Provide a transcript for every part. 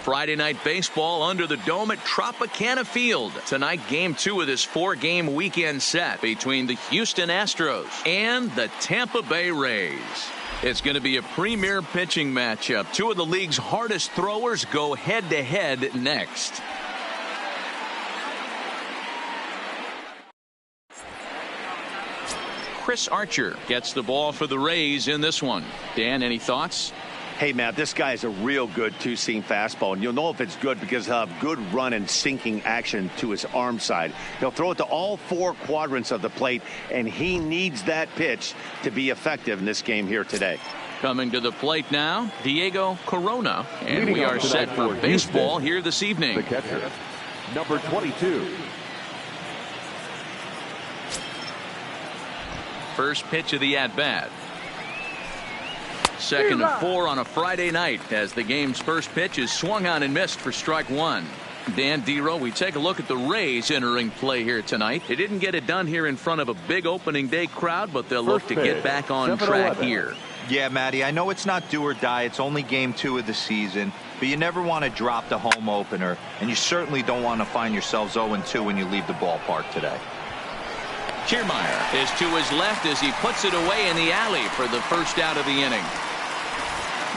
Friday Night Baseball under the dome at Tropicana Field. Tonight, Game 2 of this 4-game weekend set between the Houston Astros and the Tampa Bay Rays. It's going to be a premier pitching matchup. Two of the league's hardest throwers go head-to-head next. Chris Archer gets the ball for the Rays in this one. Dan, any thoughts? Hey, Matt, this guy is a real good two-seam fastball, and you'll know if it's good because he'll have good run and sinking action to his arm side. He'll throw it to all 4 quadrants of the plate, and he needs that pitch to be effective in this game here today. Coming to the plate now, Diego Corona, and we are set for baseball here this evening. The catcher, number 22. First pitch of the at-bat. 2nd and 4 on a Friday night as the game's first pitch is swung on and missed for strike 1. Dan Dero, we take a look at the Rays entering play here tonight. They didn't get it done here in front of a big opening day crowd, but they'll look to get back on track here. Yeah, Matty, I know it's not do or die. It's only game 2 of the season, but you never want to drop the home opener, and you certainly don't want to find yourselves 0-2 when you leave the ballpark today. Kiermaier is to his left as he puts it away in the alley for the first out of the inning.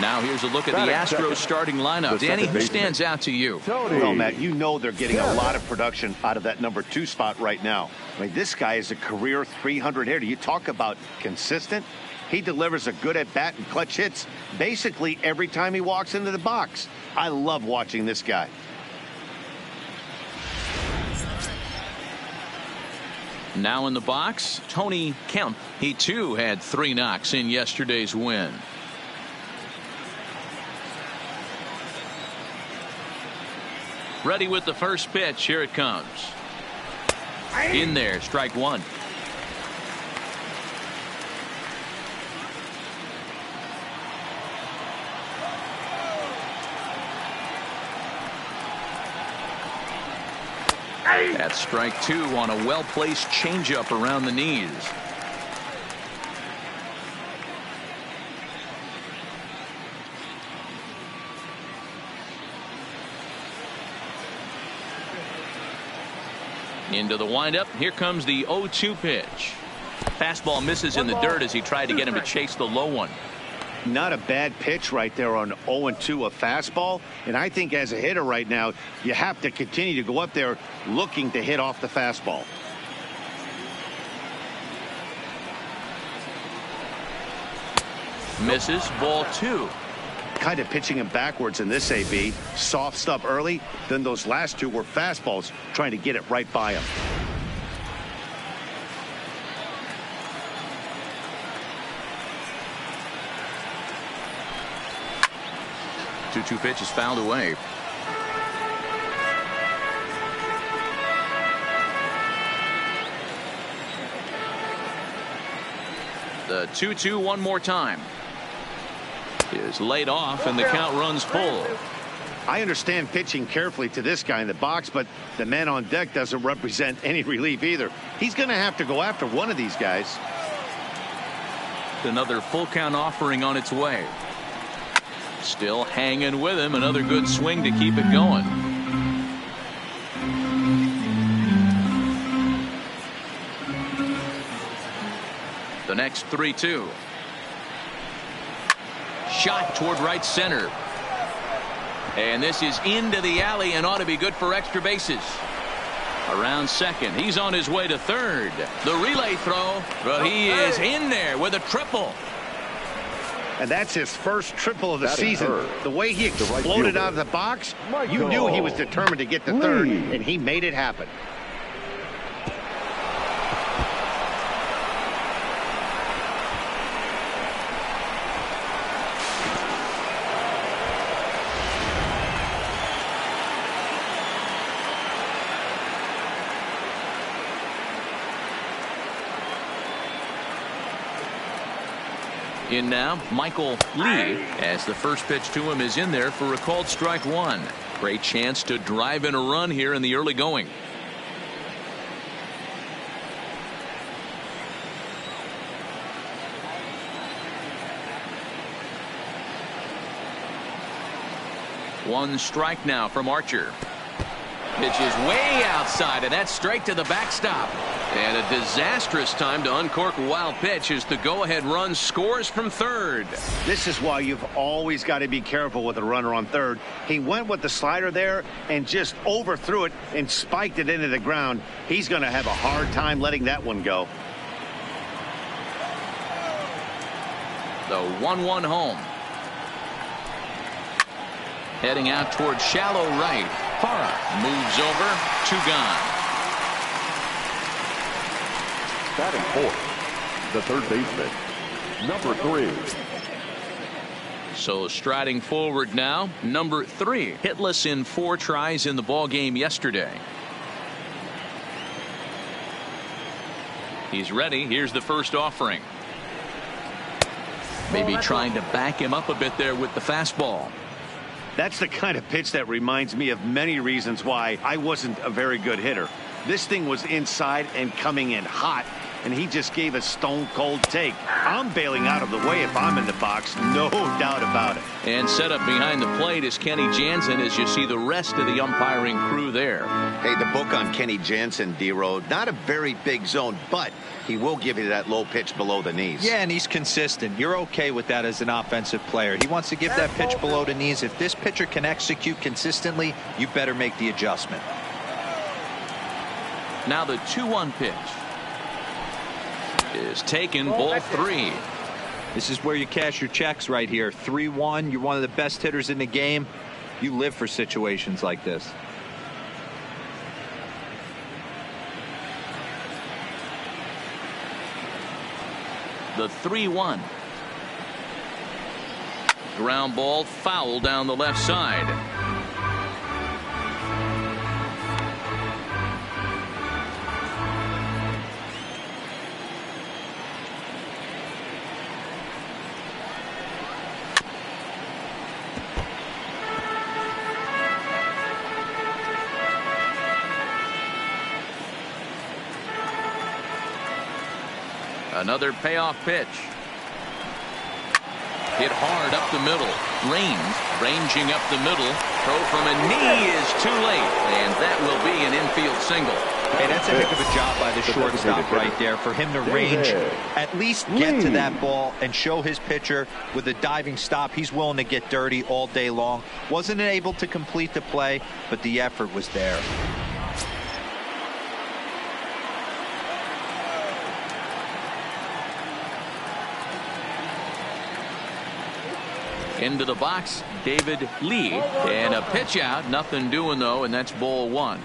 Now here's a look at the Astros starting lineup. Danny, who stands out to you? Well, Matt, you know they're getting a lot of production out of that number 2 spot right now. I mean, this guy is a career 300 hitter. You talk about consistent. He delivers a good at-bat and clutch hits basically every time he walks into the box. I love watching this guy. Now in the box, Tony Kemp. He too had 3 knocks in yesterday's win. Ready with the first pitch. Here it comes. In there, strike 1. That's strike 2 on a well-placed changeup around the knees. Into the windup. Here comes the 0-2 pitch. Fastball misses in the dirt as he tried to get him to chase the low one. Not a bad pitch right there on 0-2, a fastball. And I think as a hitter right now, you have to continue to go up there looking to hit off the fastball. Misses, ball 2. Kind of pitching him backwards in this AB. Soft stuff early, then those last 2 were fastballs trying to get it right by him. Two pitch is fouled away. The 2-2 one more time is laid off, and the count runs full. I understand pitching carefully to this guy in the box, but the man on deck doesn't represent any relief either. He's going to have to go after one of these guys. Another full count offering on its way. Still hanging with him. Another good swing to keep it going. The next 3-2. Shot toward right center. And this is into the alley and ought to be good for extra bases. Around second. He's on his way to third. The relay throw, but he is in there with a triple. And that's his first triple of the season. The way he exploded out of the box, you knew he was determined to get to third, and he made it happen. In now, Michael Lee, as the first pitch to him is in there for a called strike 1. Great chance to drive in a run here in the early going. One strike now from Archer. Pitch is way outside, and that's straight to the backstop. And a disastrous time to uncork a wild pitch as the go-ahead run scores from third. This is why you've always got to be careful with a runner on third. He went with the slider there and just overthrew it and spiked it into the ground. He's going to have a hard time letting that one go. The 1-1 home. Heading out towards shallow right. Parra moves over, 2 gone. Batting fourth, the third baseman, number 3. So striding forward now, number 3, hitless in 4 tries in the ball game yesterday. He's ready. Here's the first offering. Maybe trying to back him up a bit there with the fastball. That's the kind of pitch that reminds me of many reasons why I wasn't a very good hitter. This thing was inside and coming in hot, and he just gave a stone-cold take. I'm bailing out of the way if I'm in the box, no doubt about it. And set up behind the plate is Kenny Jansen as you see the rest of the umpiring crew there. Hey, the book on Kenny Jansen, D-Road, not a very big zone, but he will give you that low pitch below the knees. Yeah, and he's consistent. You're okay with that as an offensive player. He wants to give that pitch below the knees. If this pitcher can execute consistently, you better make the adjustment. Now the 2-1 pitch is taken, ball 3. This is where you cash your checks right here. 3-1. You're one of the best hitters in the game. You live for situations like this. The 3-1. Ground ball foul down the left side. Another payoff pitch. Hit hard up the middle. Ranging up the middle. Throw from a knee is too late. And that will be an infield single. Hey, that's a heck of a job by the shortstop right there. For him to range, at least get to that ball and show his pitcher with a diving stop. He's willing to get dirty all day long. Wasn't able to complete the play, but the effort was there. Into the box, David Lee, and a pitch out. Nothing doing though, and that's ball 1.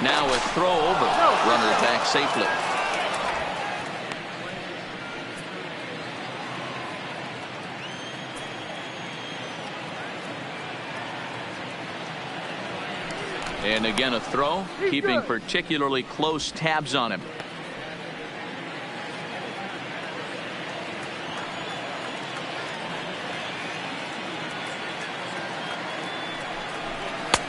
Now a throw over. Runner back safely. And again a throw, keeping particularly close tabs on him.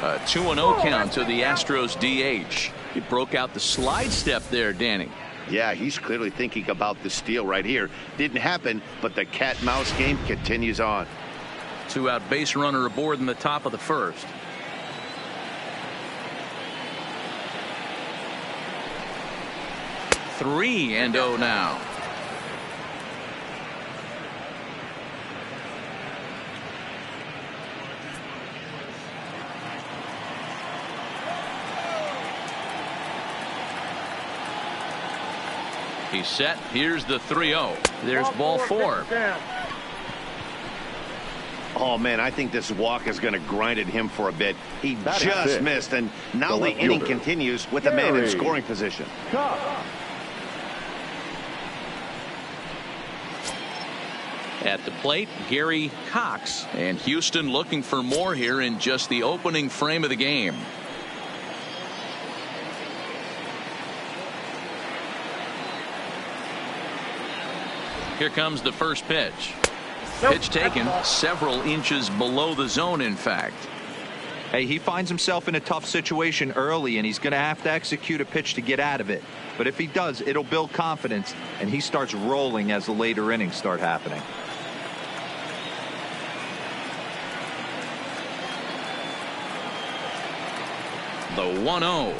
A 2-0 count to the Astros DH. He broke out the slide step there, Danny. Yeah, he's clearly thinking about the steal right here. Didn't happen, but the cat-mouse game continues on. 2-out base runner aboard in the top of the first. Three and 0 now. He's set. Here's the 3-0. There's ball 4. Oh, man, I think this walk is going to grind at him for a bit. He just missed, and now the inning continues with a man in scoring position. At the plate, Gary Cox, and Houston looking for more here in just the opening frame of the game. Here comes the first pitch. Pitch taken several inches below the zone, in fact. Hey, he finds himself in a tough situation early, and he's going to have to execute a pitch to get out of it. But if he does, it'll build confidence, and he starts rolling as the later innings start happening. The 1-0.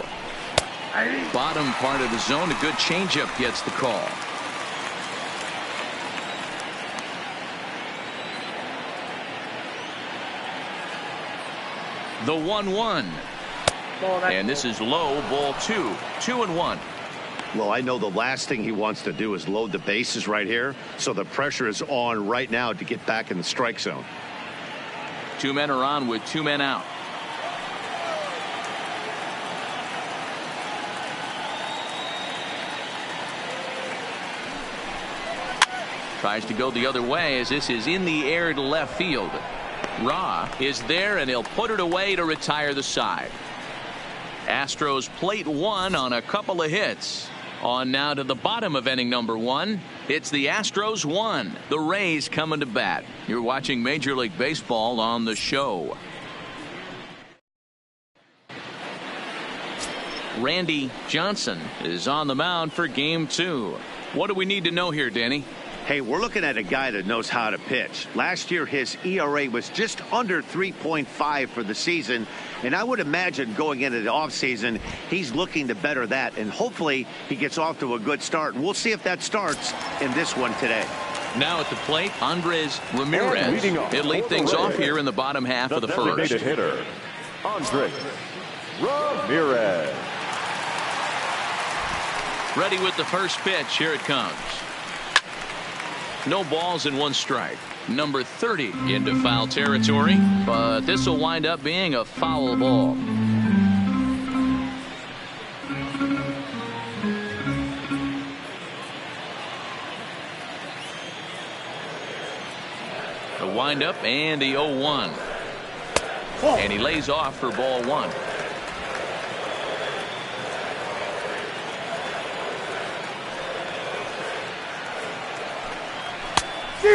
Bottom part of the zone. A good changeup gets the call. The 1-1. And this is low, ball 2. 2-1. Well, I know the last thing he wants to do is load the bases right here. So the pressure is on right now to get back in the strike zone. 2 men are on with 2 men out. Tries to go the other way as this is in the air to left field. Ra is there, and he'll put it away to retire the side. Astros plate 1 on a couple of hits. On now to the bottom of inning number 1. It's the Astros 1. The Rays coming to bat. You're watching Major League Baseball on the show. Randy Johnson is on the mound for game 2. What do we need to know here, Danny? Hey, we're looking at a guy that knows how to pitch. Last year, his ERA was just under 3.5 for the season. And I would imagine going into the offseason, he's looking to better that. And hopefully he gets off to a good start. And we'll see if that starts in this one today. Now at the plate, Andres Ramirez. He'll lead things off here in the bottom half of the first. Designated hitter, Andres Ramirez. Ready with the first pitch. Here it comes. No balls and 1 strike. Number 30 into foul territory, but this will wind up being a foul ball. The windup and the 0-1. And he lays off for ball 1.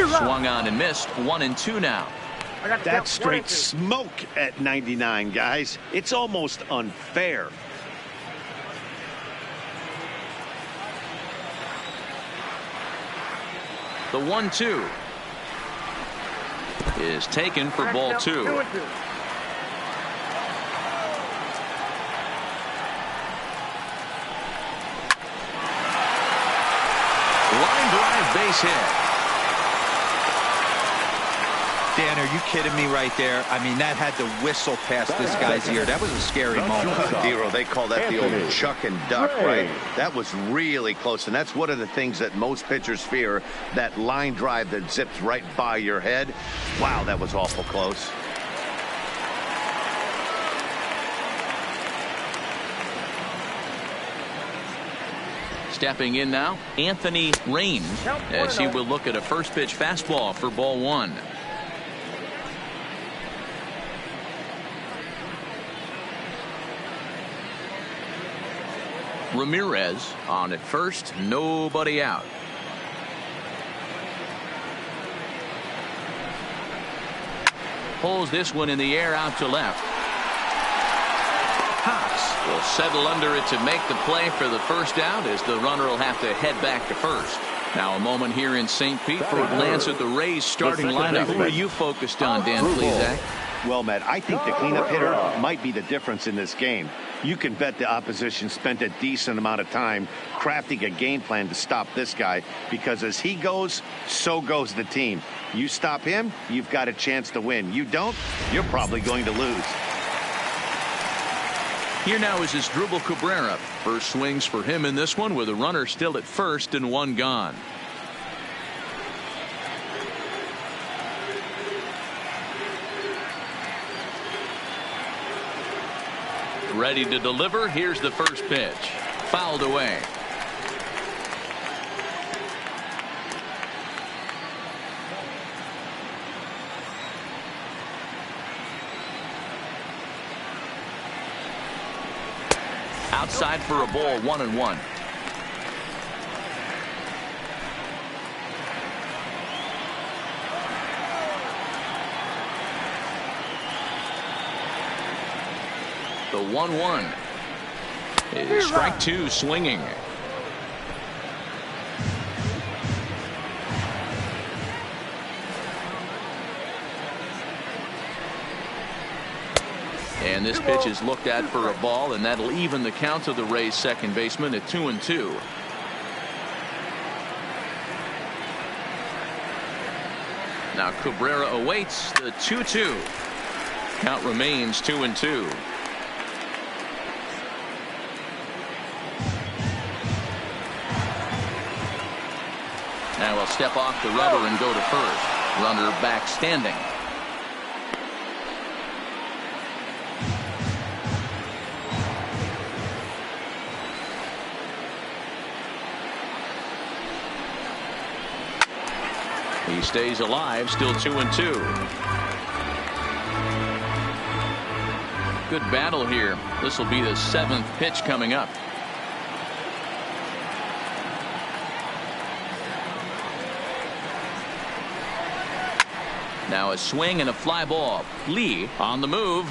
Swung on and missed. 1-2 now. That's straight smoke at 99, guys. It's almost unfair. The 1-2 is taken for ball 2. Line drive base hit. Dan, are you kidding me right there? I mean, that had to whistle past this guy's ear. That was a scary moment. Dero, they call that the old chuck and duck, right? That was really close, and that's one of the things that most pitchers fear, that line drive that zips right by your head. Wow, that was awful close. Stepping in now, Anthony Rain, as he will look at a first pitch fastball for ball 1. Ramirez on at first, nobody out. Pulls this one in the air out to left. Cox will settle under it to make the play for the first out, as the runner will have to head back to first. Now a moment here in St. Pete for a glance at the Rays starting lineup. Who are you focused on, Dan Plesac? Well, Matt, I think the cleanup hitter might be the difference in this game. You can bet the opposition spent a decent amount of time crafting a game plan to stop this guy, because as he goes, so goes the team. You stop him, you've got a chance to win. You don't, you're probably going to lose. Here now is Asdrubal Cabrera. First swings for him in this one, with a runner still at first and 1 gone. Ready to deliver. Here's the first pitch. Fouled away. Outside for a ball, 1-1. 1-1. Strike two swinging. And this pitch is looked at for a ball, and that'll even the count of the Rays second baseman at 2-2. Now Cabrera awaits the 2-2. Count remains 2-2. Now he'll step off the rubber and go to first. Runner back standing. He stays alive, still 2-2. Good battle here. This will be the seventh pitch coming up. Now a swing and a fly ball. Lee on the move.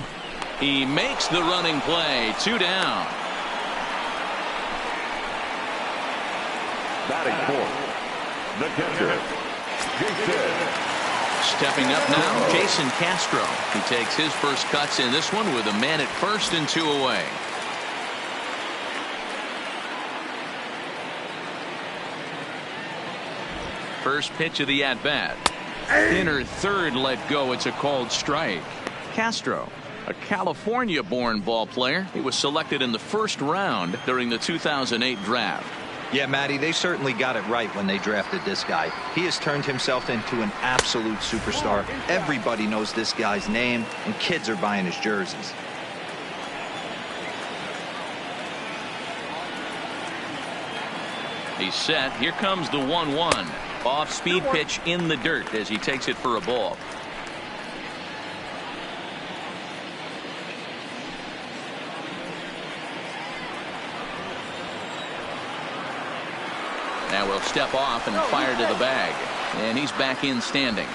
He makes the running play. 2 down. Batting fourth, the catcher, Stepping up now, Jason Castro. He takes his first cuts in this one with a man at first and 2 away. First pitch of the at-bat. Inner third let go. It's a called strike. Castro, a California-born ball player. He was selected in the first round during the 2008 draft. Yeah, Matty, they certainly got it right when they drafted this guy. He has turned himself into an absolute superstar. Everybody knows this guy's name, and kids are buying his jerseys. He's set. Here comes the 1-1. Off-speed pitch in the dirt as he takes it for a ball. Now we'll step off and fire to the bag. And he's back in standing.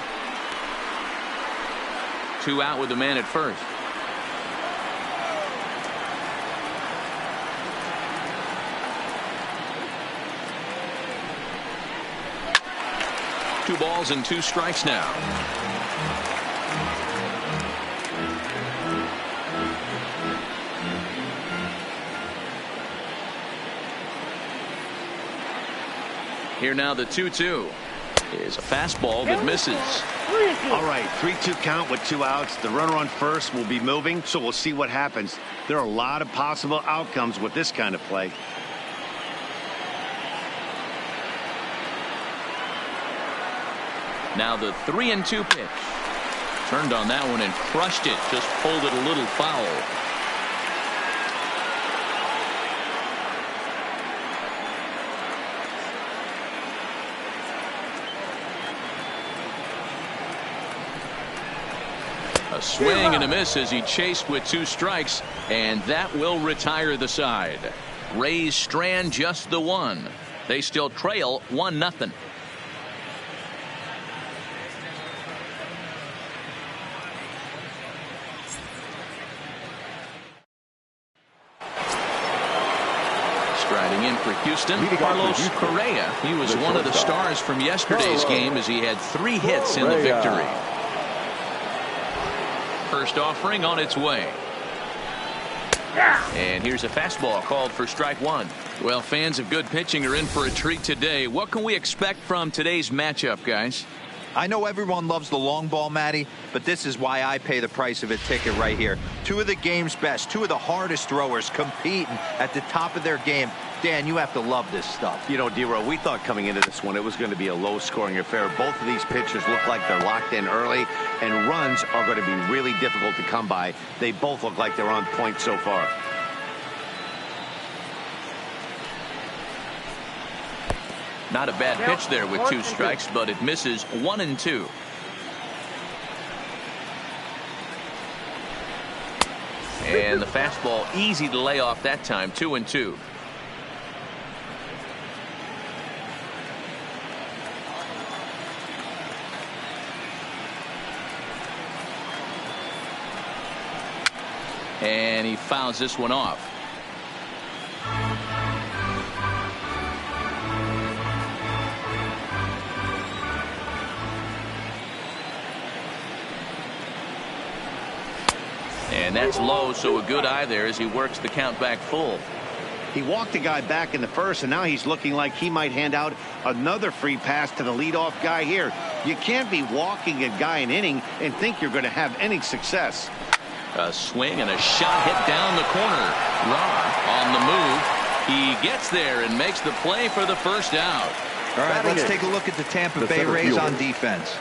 2 out with the man at first. Two balls and 2 strikes now. Here now the 2-2 is a fastball that misses. All right, 3-2 count with 2 outs. The runner on first will be moving, so we'll see what happens. There are a lot of possible outcomes with this kind of play. Now the 3-2 pitch. Turned on that one and crushed it. Just pulled it a little foul. A swing and a miss as he chased with 2 strikes, and that will retire the side. Rays strand just the 1. They still trail 1-0. Striding in for Houston, Carlos Correa. He was one of the stars from yesterday's game as he had 3 hits in the victory. First offering on its way. And here's a fastball called for strike 1. Well, fans of good pitching are in for a treat today. What can we expect from today's matchup, guys? I know everyone loves the long ball, Matty, but this is why I pay the price of a ticket right here. 2 of the game's best, 2 of the hardest throwers competing at the top of their game. Dan, you have to love this stuff. You know, D-Row, we thought coming into this one it was going to be a low-scoring affair. Both of these pitchers look like they're locked in early, and runs are going to be really difficult to come by. They both look like they're on point so far. Not a bad pitch there with 2 strikes, but it misses 1-2. And the fastball easy to lay off that time. 2-2. And he fouls this one off. And that's low, so a good eye there as he works the count back full. He walked the guy back in the first, and now he's looking like he might hand out another free pass to the leadoff guy here. You can't be walking a guy an inning and think you're going to have any success. A swing and a shot hit down the corner. Ra on the move. He gets there and makes the play for the first out. All right, let's take a look at the Tampa Bay Rays on defense.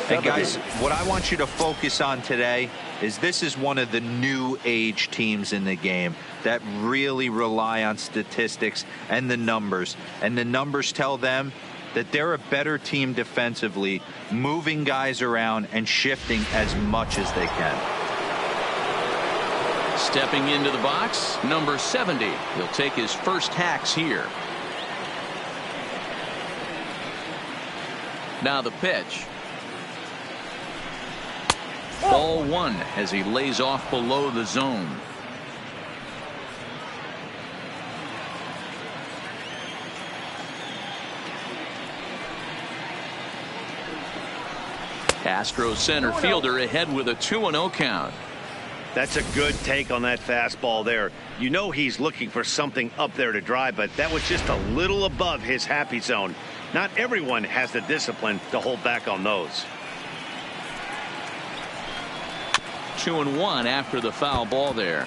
And guys, what I want you to focus on today is this is one of the new age teams in the game that really rely on statistics and the numbers. And the numbers tell them that they're a better team defensively, moving guys around and shifting as much as they can. Stepping into the box, number 70. He'll take his first hacks here. Now the pitch. Ball one as he lays off below the zone. Astros center fielder ahead with a 2-0 count. That's a good take on that fastball there. You know he's looking for something up there to drive, but that was just a little above his happy zone. Not everyone has the discipline to hold back on those. 2-1 after the foul ball there.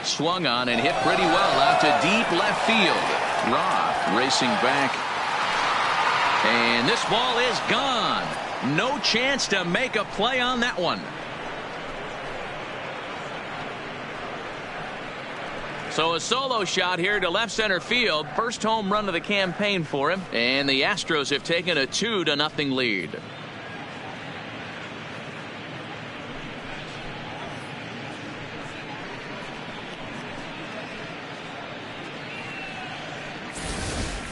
Swung on and hit pretty well out to deep left field. Ra racing back. And this ball is gone. No chance to make a play on that one. So a solo shot here to left center field. First home run of the campaign for him. And the Astros have taken a 2-0 lead.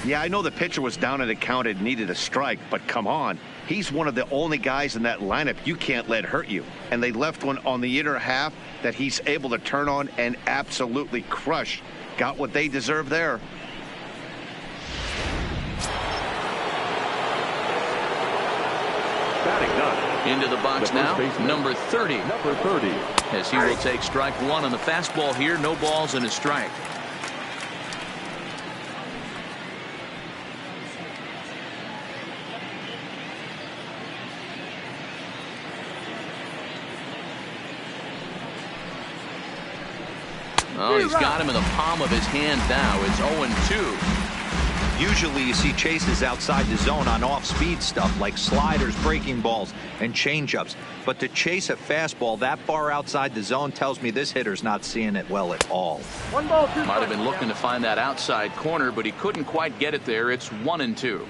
Yeah, I know the pitcher was down in the count and needed a strike, but come on. He's one of the only guys in that lineup you can't let hurt you. And they left one on the inner half that he's able to turn on and absolutely crush. Got what they deserve there. Into the box now, number 30. Number 30. As he will take strike one on the fastball here. No balls and a strike. Oh, he's got him in the palm of his hand now. It's 0-2. Usually you see chases outside the zone on off-speed stuff like sliders, breaking balls, and changeups. But to chase a fastball that far outside the zone tells me this hitter's not seeing it well at all. Might have been looking to find that outside corner, but he couldn't quite get it there. It's 1-2.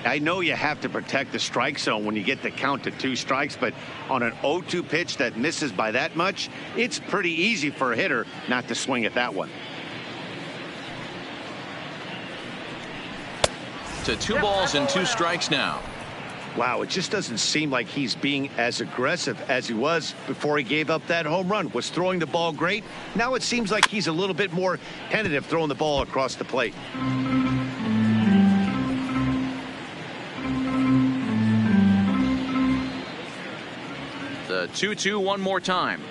I know you have to protect the strike zone when you get the count to 2 strikes, but on an 0-2 pitch that misses by that much, it's pretty easy for a hitter not to swing at that one. To 2 balls and 2 strikes now. Wow, it just doesn't seem like he's being as aggressive as he was before he gave up that home run. Was throwing the ball great. Now it seems like he's a little bit more tentative throwing the ball across the plate. The 2-2 one more time.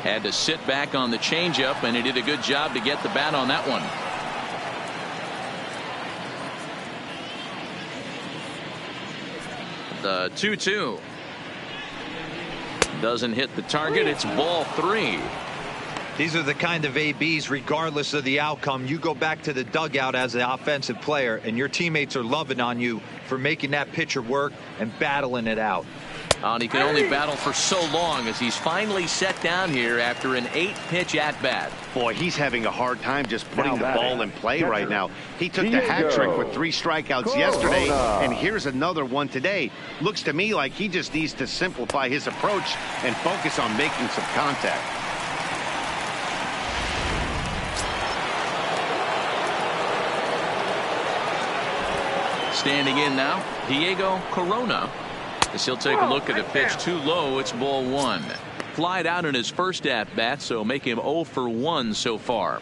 Had to sit back on the changeup, and he did a good job to get the bat on that one. The 2-2 doesn't hit the target. It's ball 3. These are the kind of ABs, regardless of the outcome, you go back to the dugout as an offensive player and your teammates are loving on you for making that pitcher work and battling it out. And he can only battle for so long as he's finally set down here after an 8-pitch at-bat. Boy, he's having a hard time just putting the ball in play right now. He took the hat trick with 3 strikeouts yesterday, and here's another one today. Looks to me like he just needs to simplify his approach and focus on making some contact. Standing in now, Diego Corona. As he'll take a look at a pitch too low. It's ball one. Flied out in his first at bat, so make him 0 for 1 so far.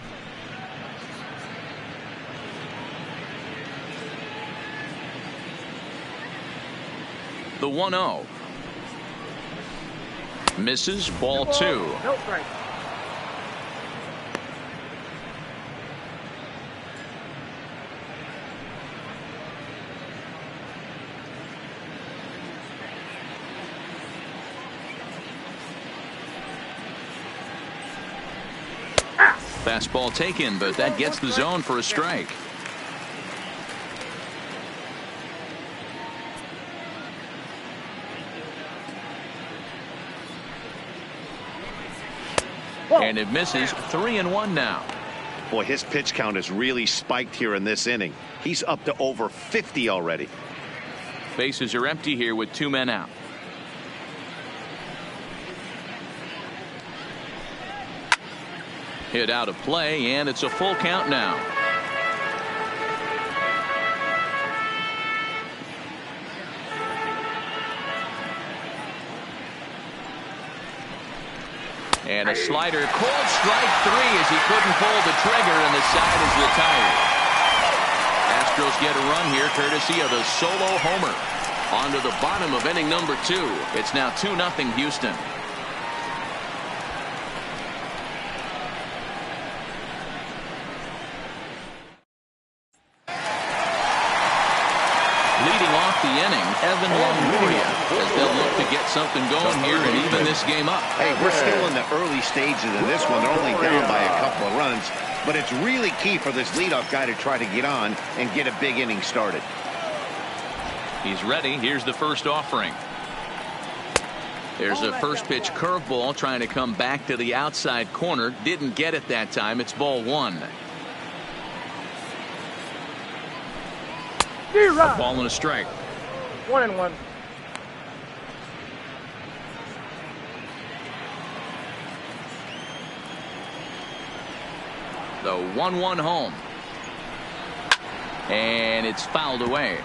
The 1-0. Misses, ball two. No strike. Fastball taken, but that gets the zone for a strike. And it misses. 3-1 now. Boy, his pitch count has really spiked here in this inning. He's up to over 50 already. Bases are empty here with 2 men out. Hit out of play, and it's a full count now. And a slider, called strike 3 as he couldn't pull the trigger, and the side is retired. Astros get a run here courtesy of a solo homer. On to the bottom of inning number 2. It's now 2-0 Houston. Leading off the inning, Evan Longoria, as they'll look to get something going here and even this game up. Hey, we're still in the early stages of this one. They're only down by a couple of runs, but it's really key for this leadoff guy to try to get on and get a big inning started. He's ready. Here's the first offering. There's a first pitch curveball trying to come back to the outside corner. Didn't get it that time. It's ball one. A ball and a strike. 1-1. The 1-1 home. And it's fouled away.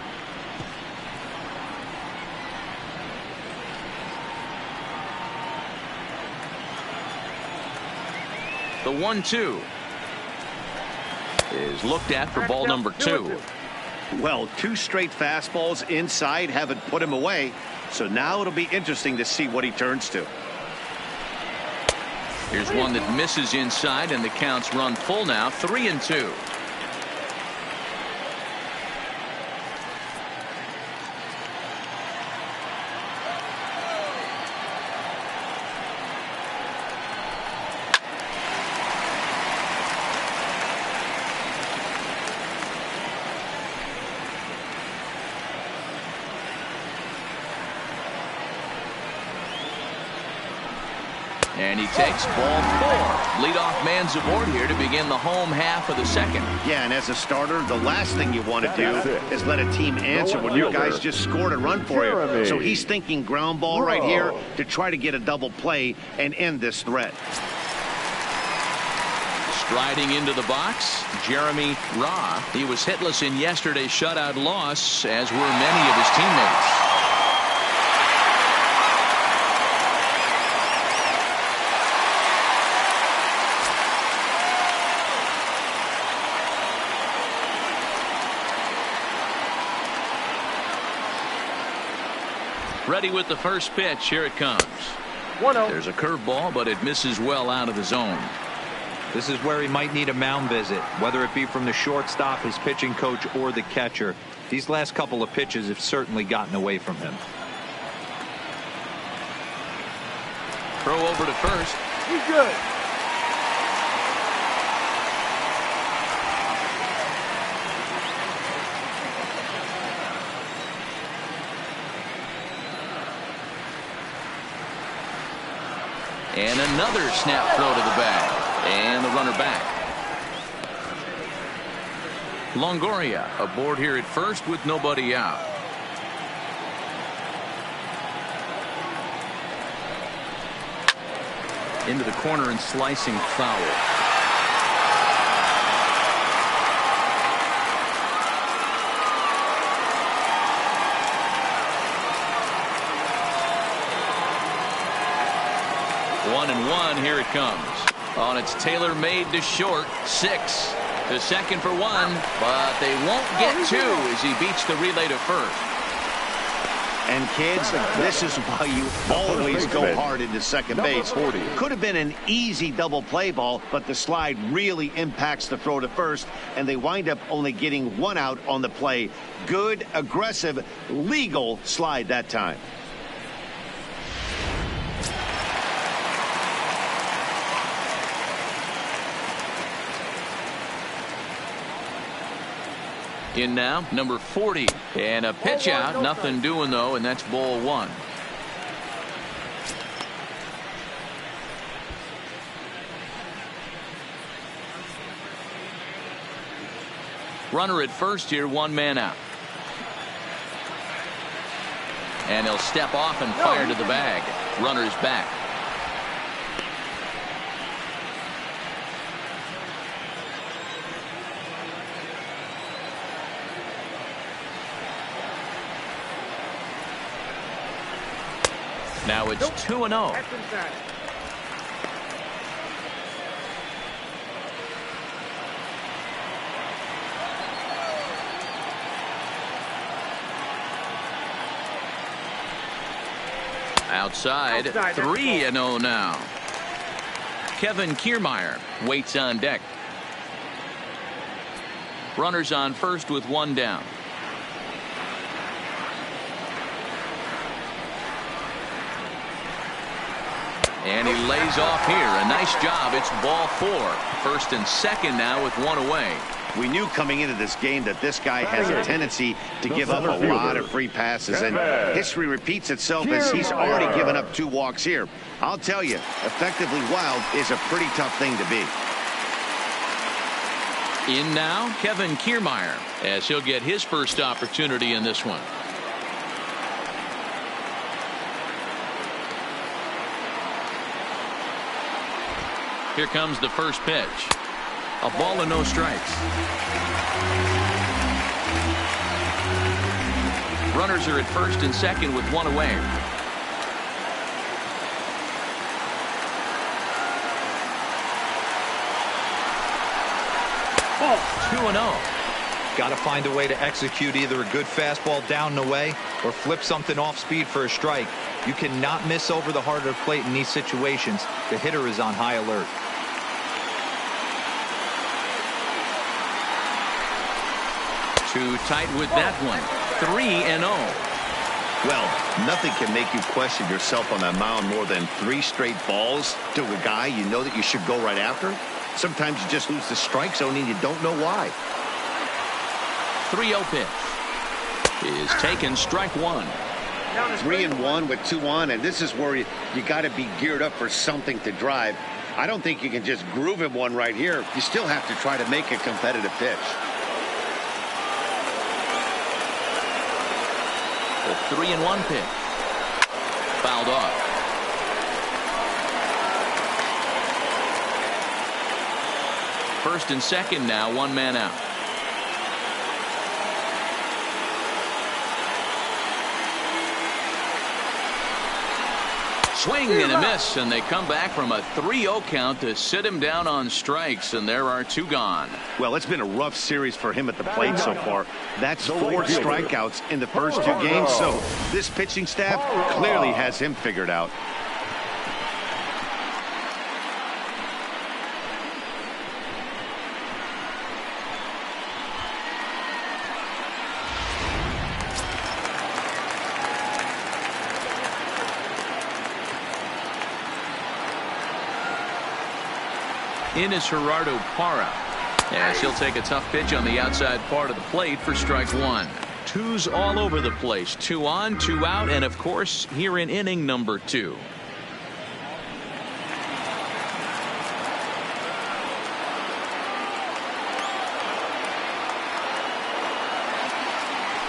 The 1-2 is looked at for ball number 2. Well, 2 straight fastballs inside haven't put him away, so now it'll be interesting to see what he turns to. Here's one that misses inside, and the count's run full now. 3-2. And he takes ball 4. Leadoff man's aboard here to begin the home half of the second. Yeah, and as a starter, the last thing you want to do is let a team answer when your guys just scored a run for you. So he's thinking ground ball right here to try to get a double play and end this threat. Striding into the box, Jeremy Ra. He was hitless in yesterday's shutout loss, as were many of his teammates. Ready with the first pitch. Here it comes. 1-0. There's a curveball, but it misses well out of the zone. This is where he might need a mound visit, whether it be from the shortstop, his pitching coach, or the catcher. These last couple of pitches have certainly gotten away from him. Throw over to first. He's good. And another snap throw to the bag. And the runner back. Longoria aboard here at first with nobody out. Into the corner and slicing foul. 1-1. Here it comes. On it's Taylor made to short. 6 to second for 1, but they won't get 2 as he beats the relay to first. And kids, this is why you always go hard into second base. Could have been an easy double play ball, but the slide really impacts the throw to first, and they wind up only getting 1 out on the play. Good, aggressive, legal slide that time. In now, number 40. And a pitch out. Nothing doing, though, and that's ball 1. Runner at first here, 1 man out. And he'll step off and fire to the bag. Runner's back. Now it's 2-0. Outside 3-0 now. Kevin Kiermaier waits on deck. Runners on first with 1 down. And he lays off here. A nice job. It's ball 4. First and second now with 1 away. We knew coming into this game that this guy has a tendency to give up a lot of free passes, and history repeats itself as he's already given up 2 walks here. I'll tell you, effectively wild is a pretty tough thing to be. In now, Kevin Kiermaier, as he'll get his first opportunity in this one. Here comes the first pitch. A ball and no strikes. Runners are at first and second with 1 away. Ball. 2-0. Got to find a way to execute either a good fastball down and away or flip something off speed for a strike. You cannot miss over the heart of the plate in these situations. The hitter is on high alert. Too tight with that one. 3-0. Well, nothing can make you question yourself on that mound more than 3 straight balls to a guy you know that you should go right after. Sometimes you just lose the strike zone and you don't know why. 3-0 pitch is taken. Strike 1. 3-1 with 2 on, and this is where you got to be geared up for something to drive. I don't think you can just groove him one right here. You still have to try to make a competitive pitch. The 3-1 pitch. Fouled off. First and second now, 1 man out. Swing and a miss, and they come back from a 3-0 count to sit him down on strikes, and there are 2 gone. Well, it's been a rough series for him at the plate so far. That's 4 strikeouts in the first 2 games, so this pitching staff clearly has him figured out. In is Gerardo Parra, as he'll take a tough pitch on the outside part of the plate for strike 1. 2's all over the place. 2 on, 2 out, and of course here in inning number 2.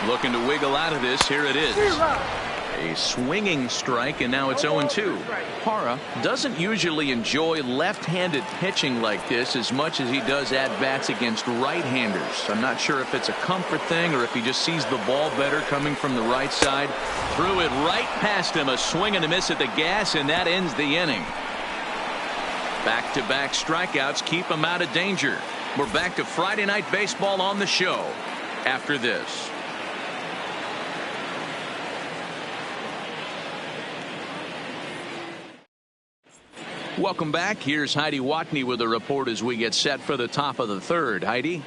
Looking to wiggle out of this. Here it is. A swinging strike, and now it's 0-2. Parra doesn't usually enjoy left-handed pitching like this as much as he does at-bats against right-handers. I'm not sure if it's a comfort thing or if he just sees the ball better coming from the right side. Threw it right past him. A swing and a miss at the gas, and that ends the inning. Back-to-back strikeouts keep him out of danger. We're back to Friday Night Baseball on the show after this. Welcome back. Here's Heidi Watney with a report as we get set for the top of the third. Heidi?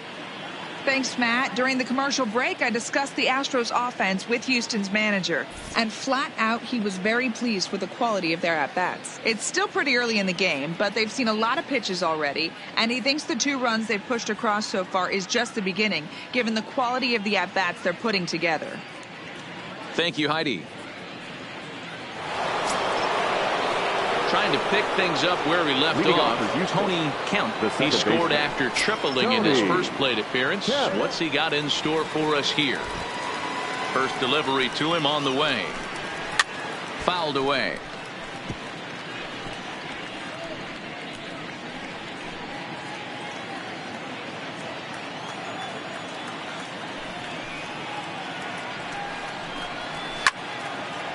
Thanks, Matt. During the commercial break, I discussed the Astros offense with Houston's manager, and flat out, he was very pleased with the quality of their at-bats. It's still pretty early in the game, but they've seen a lot of pitches already, and he thinks the 2 runs they've pushed across so far is just the beginning, given the quality of the at-bats they're putting together. Thank you, Heidi. Trying to pick things up where he left off. Tony Kemp. He scored after tripling in his first plate appearance. What's he got in store for us here? First delivery to him on the way. Fouled away.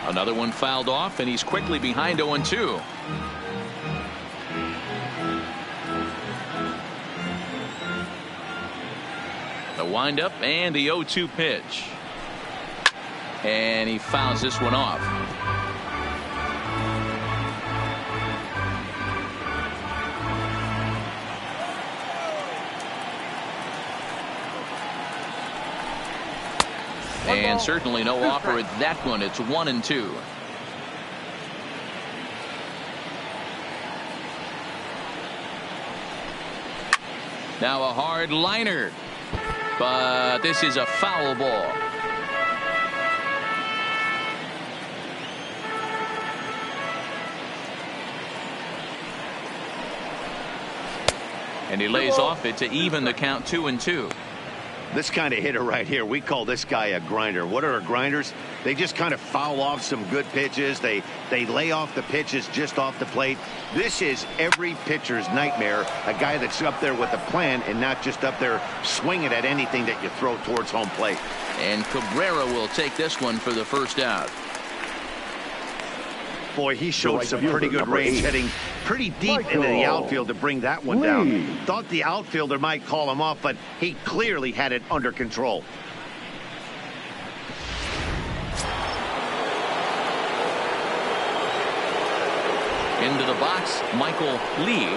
Another one fouled off, and he's quickly behind 0-2. The windup and the 0-2 pitch. And he fouls this one off. And certainly no offer at that one. It's 1-2. Now a hard liner, but this is a foul ball. And he lays off it to even the count 2-2. This kind of hitter right here, we call this guy a grinder. What are grinders? They just kind of foul off some good pitches. They lay off the pitches just off the plate. This is every pitcher's nightmare, a guy that's up there with a plan and not just up there swinging at anything that you throw towards home plate. And Cabrera will take this one for the first out. Boy, he showed some pretty good range, heading pretty deep into the outfield to bring that one down. Thought the outfielder might call him off, but he clearly had it under control. Into the box, Michael Lee,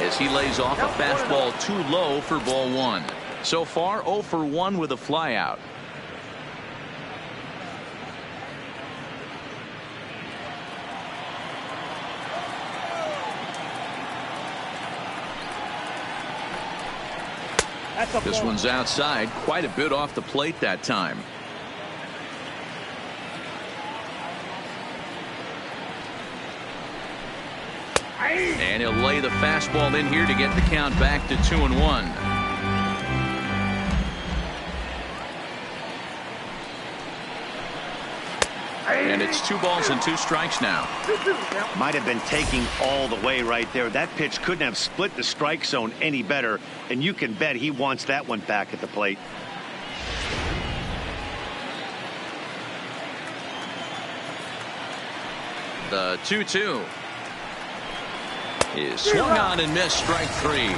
as he lays off a fastball too low for ball 1. So far, 0 for 1 with a flyout. This one's outside, quite a bit off the plate that time. And he'll lay the fastball in here to get the count back to 2-1. And it's 2 balls and 2 strikes now. Might have been taking all the way right there. That pitch couldn't have split the strike zone any better, and you can bet he wants that one back at the plate. The 2-2 is swung on and missed, strike 3.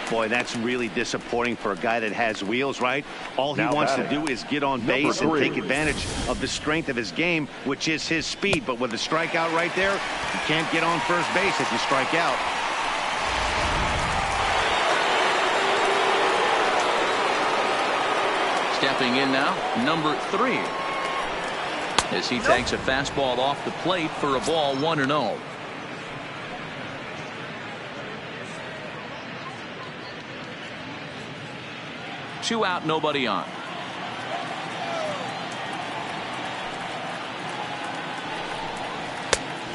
Boy, that's really disappointing for a guy that has wheels, right? All he wants to do is get on base and take advantage of the strength of his game, which is his speed. But with a strikeout right there, you can't get on first base if you strike out. Stepping in now, number 3. As he takes a fastball off the plate for a ball, 1-0. Two out, nobody on.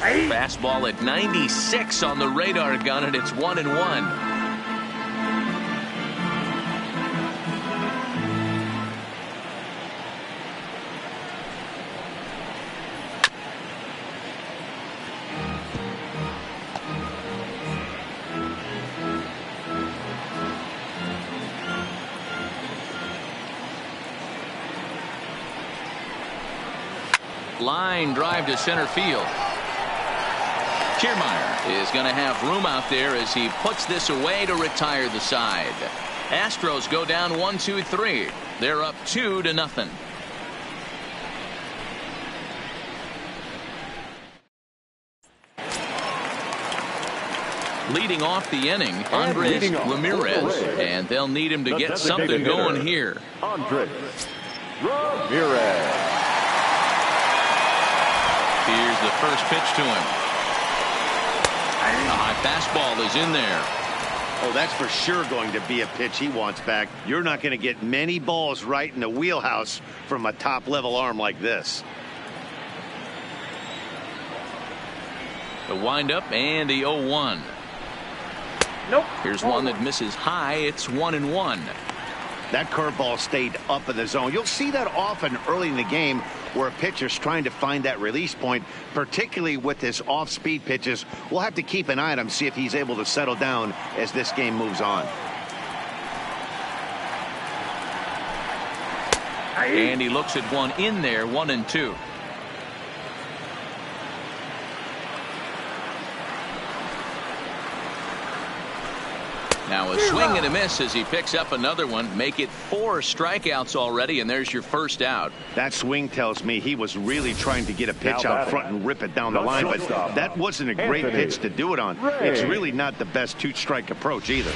Fastball at 96 on the radar gun, and it's 1-1. Line drive to center field. Kiermaier is going to have room out there as he puts this away to retire the side. Astros go down 1-2-3. They're up 2-0. Leading off the inning, Andres Ramirez, and they'll need him to get something going here. Andres Ramirez. Here's the first pitch to him. A high fastball is in there. Oh, that's for sure going to be a pitch he wants back. You're not going to get many balls right in the wheelhouse from a top-level arm like this. The windup and the 0-1. Nope. Here's one that misses high. It's 1-1. That curveball stayed up in the zone. You'll see that often early in the game where a pitcher's trying to find that release point, particularly with his off-speed pitches. We'll have to keep an eye on him, see if he's able to settle down as this game moves on. And he looks at one in there, 1-2. Now a swing and a miss as he picks up another one. Make it 4 strikeouts already, and there's your first out. That swing tells me he was really trying to get a pitch out front and rip it down the line, but that wasn't a great pitch to do it on. It's really not the best 2-strike approach either.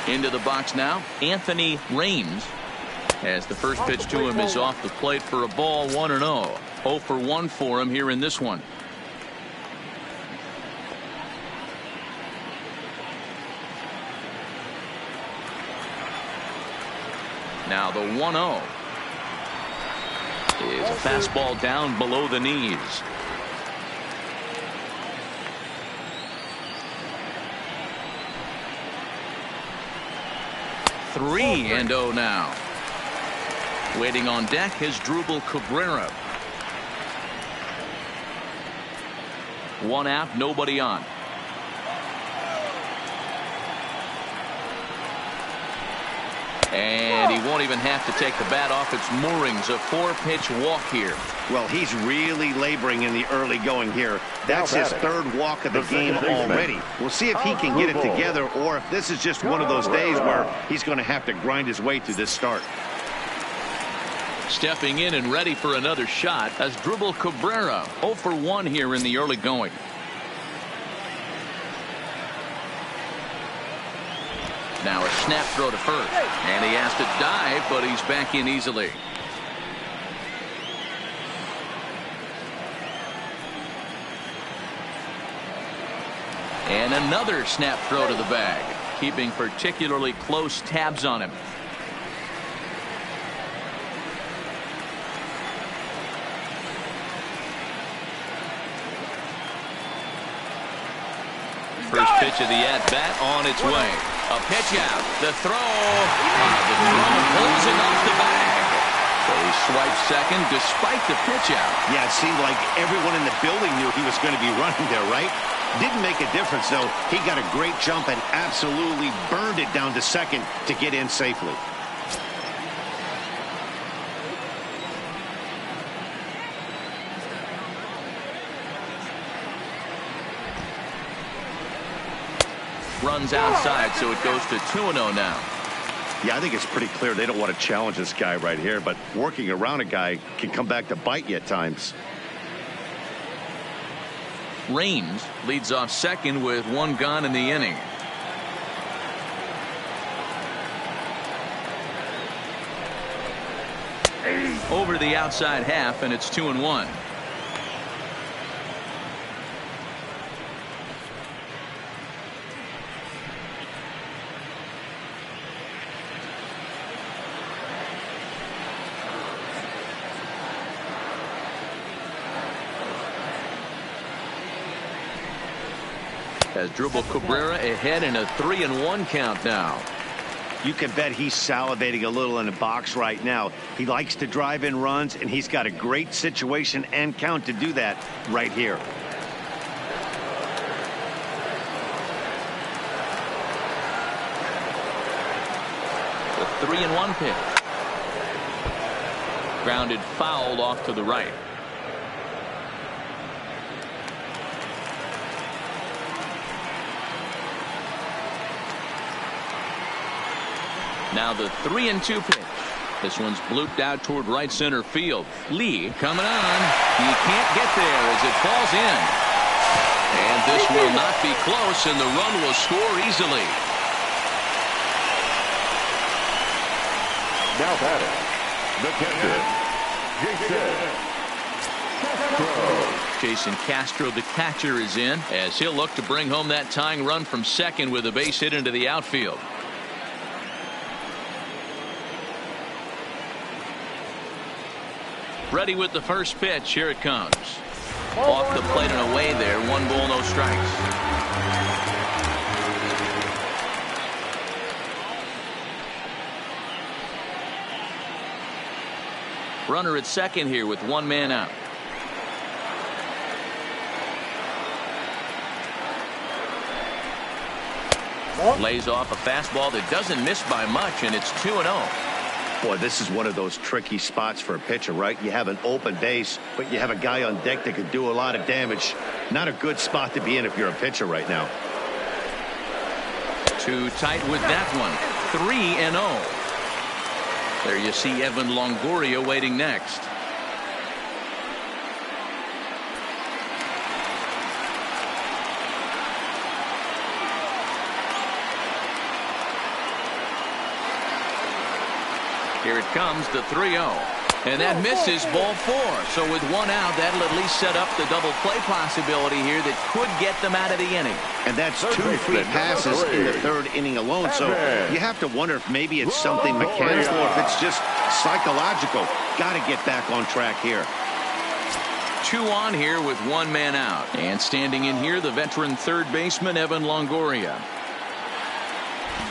Into the box now, Anthony Raines, as the first pitch to him is off the plate for a ball, 1-0. 0 for 1 for him here in this one. Now the 1-0 is a fastball down below the knees. Three and 0 now. Waiting on deck is Drupal Cabrera. 1 out, nobody on. And he won't even have to take the bat off its moorings. A 4-pitch walk here. Well, he's really laboring in the early going here. That's his 3rd walk of the game already. We'll see if he can get it together, or if this is just one of those days where he's going to have to grind his way through this start. Stepping in and ready for another shot as Drupal Cabrera. 0 for 1 here in the early going. Now a snap throw to first, and he has to dive, but he's back in easily. And another snap throw to the bag, keeping particularly close tabs on him. First pitch of the at-bat on its way. A pitch out. The throw. The throw pulls it off the bag. So he swipes second despite the pitch out. Yeah, it seemed like everyone in the building knew he was going to be running there, right? Didn't make a difference, though. He got a great jump and absolutely burned it down to second to get in safely. Runs outside, so it goes to 2-0 now. Yeah, I think it's pretty clear they don't want to challenge this guy right here, but working around a guy can come back to bite you at times. Raines leads off second with 1 gone in the inning. Over to the outside half, and it's 2-1. As Drupal Cabrera ahead in a 3-1 count now. You can bet he's salivating a little in the box right now. He likes to drive in runs, and he's got a great situation and count to do that right here. The 3-1 pitch. Grounded foul off to the right. Now the 3-2 pitch. This one's blooped out toward right center field. Lee coming on. He can't get there as it falls in. And this will not be close, and the run will score easily. Now batting, the catcher, Jason Castro, the catcher, is in as he'll look to bring home that tying run from second with a base hit into the outfield. Ready with the first pitch. Here it comes. Off the plate and away there. 1 ball, no strikes. Runner at second here with 1 man out. Lays off a fastball that doesn't miss by much, and it's 2-0. Boy, this is one of those tricky spots for a pitcher, right? You have an open base, but you have a guy on deck that could do a lot of damage. Not a good spot to be in if you're a pitcher right now. Too tight with that one. 3-0. There you see Evan Longoria waiting next. Here it comes, the 3-0. And that misses, ball 4. So with 1 out, that'll at least set up the double play possibility here that could get them out of the inning. And that's 2 free passes in the 3rd inning alone. So you have to wonder if maybe it's something mechanical or if it's just psychological. Got to get back on track here. 2 on here with 1 man out. And standing in here, the veteran third baseman, Evan Longoria.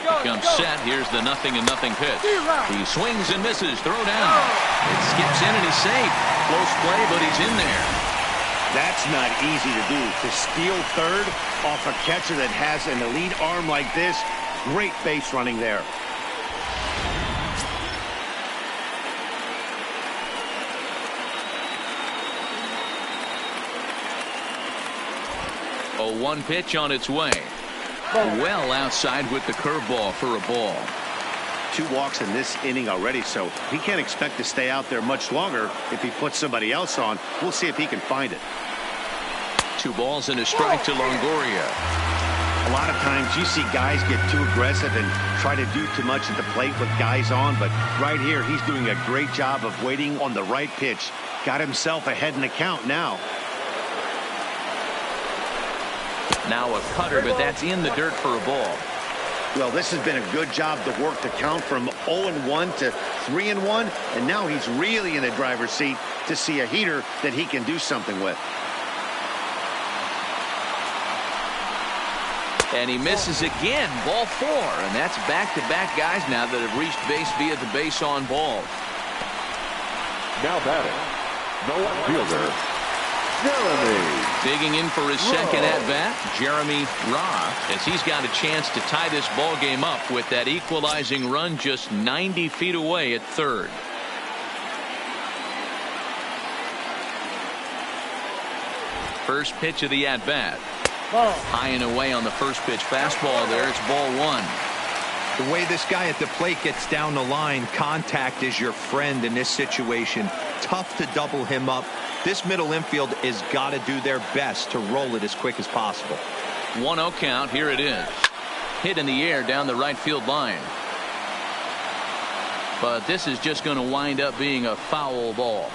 Comes set. Here's the 0-0 pitch. He swings and misses. Throw down. It skips in and he's safe. Close play, but he's in there. That's not easy to do. To steal third off a catcher that has an elite arm like this. Great base running there. A 1 pitch on its way. Well outside with the curveball for a ball. 2 walks in this inning already, so he can't expect to stay out there much longer if he puts somebody else on. We'll see if he can find it. 2 balls and a strike to Longoria. A lot of times you see guys get too aggressive and try to do too much at the plate with guys on, but right here he's doing a great job of waiting on the right pitch. Got himself ahead in the count now. Now a cutter, but that's in the dirt for a ball. Well, this has been a good job to work the count from 0-1 to 3-1, and now he's really in the driver's seat to see a heater that he can do something with. And he misses again. Ball 4, and that's back-to-back guys now that have reached base via the base on ball. Now batting, the left fielder, Jeremy. Digging in for his second at-bat, Jeremy Roth, as he's got a chance to tie this ball game up with that equalizing run just 90 feet away at third. First pitch of the at-bat. High and away on the first pitch fastball there. It's ball 1. The way this guy at the plate gets down the line, contact is your friend in this situation. Tough to double him up. This middle infield has got to do their best to roll it as quick as possible. 1-0 count. Here it is. Hit in the air down the right field line. But this is just going to wind up being a foul ball.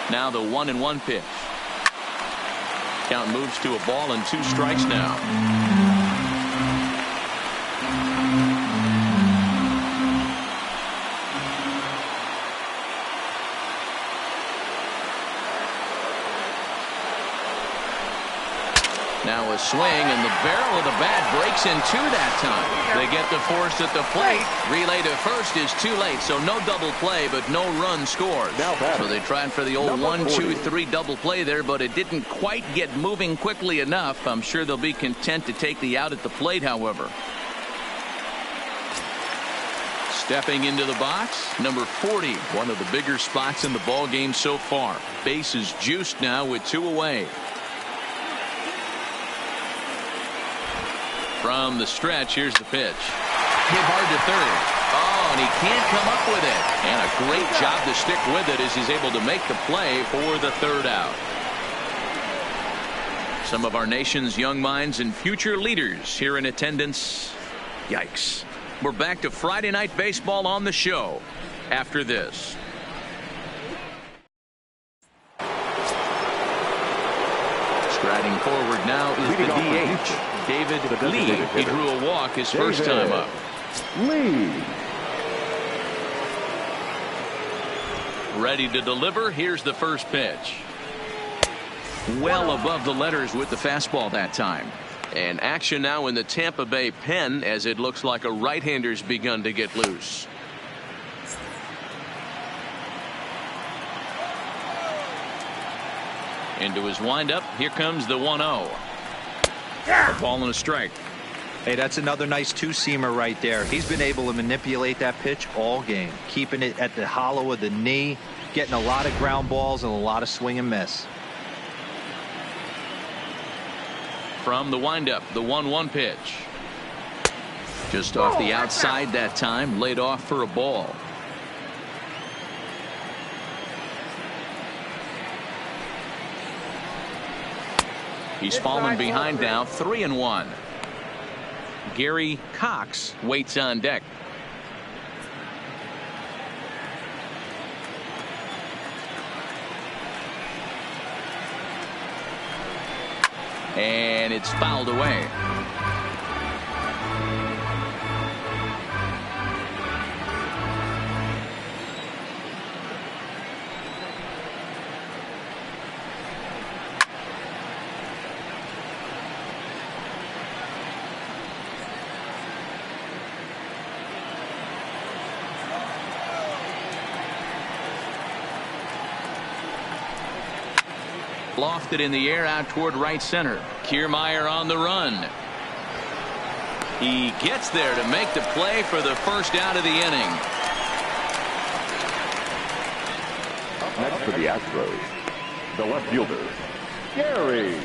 Now the 1-1 pitch. Count moves to a ball and 2 strikes now. Now a swing, and the barrel of the bat breaks in two that time. They get the force at the plate. Relay to first is too late, so no double play, but no run scored. So they tried for the old 1-2-3 double play there, but it didn't quite get moving quickly enough. I'm sure they'll be content to take the out at the plate, however. Stepping into the box, number 40, one of the bigger spots in the ball game so far. Base is juiced now with 2 away. From the stretch, here's the pitch. Hit hard to third. Oh, and he can't come up with it. And a great job to stick with it as he's able to make the play for the third out. Some of our nation's young minds and future leaders here in attendance. Yikes. We're back to Friday Night Baseball on the show after this. Striding forward now is the DH, David Lee. He drew a walk his first time up. Lee. Ready to deliver. Here's the first pitch. Well above the letters with the fastball that time. And action now in the Tampa Bay pen as it looks like a right-hander's begun to get loose. Into his windup. Here comes the 1-0. A ball and a strike. Hey, that's another nice two-seamer right there. He's been able to manipulate that pitch all game, keeping it at the hollow of the knee, getting a lot of ground balls and a lot of swing and miss. From the windup, the 1-1 pitch. Just off the outside that time, laid off for a ball. He's fallen behind now, 3-1. Gary Cox waits on deck. And it's fouled away. Lofted in the air out toward right center. Kiermaier on the run. He gets there to make the play for the first out of the inning. Up next for the Astros, the left fielder, Gary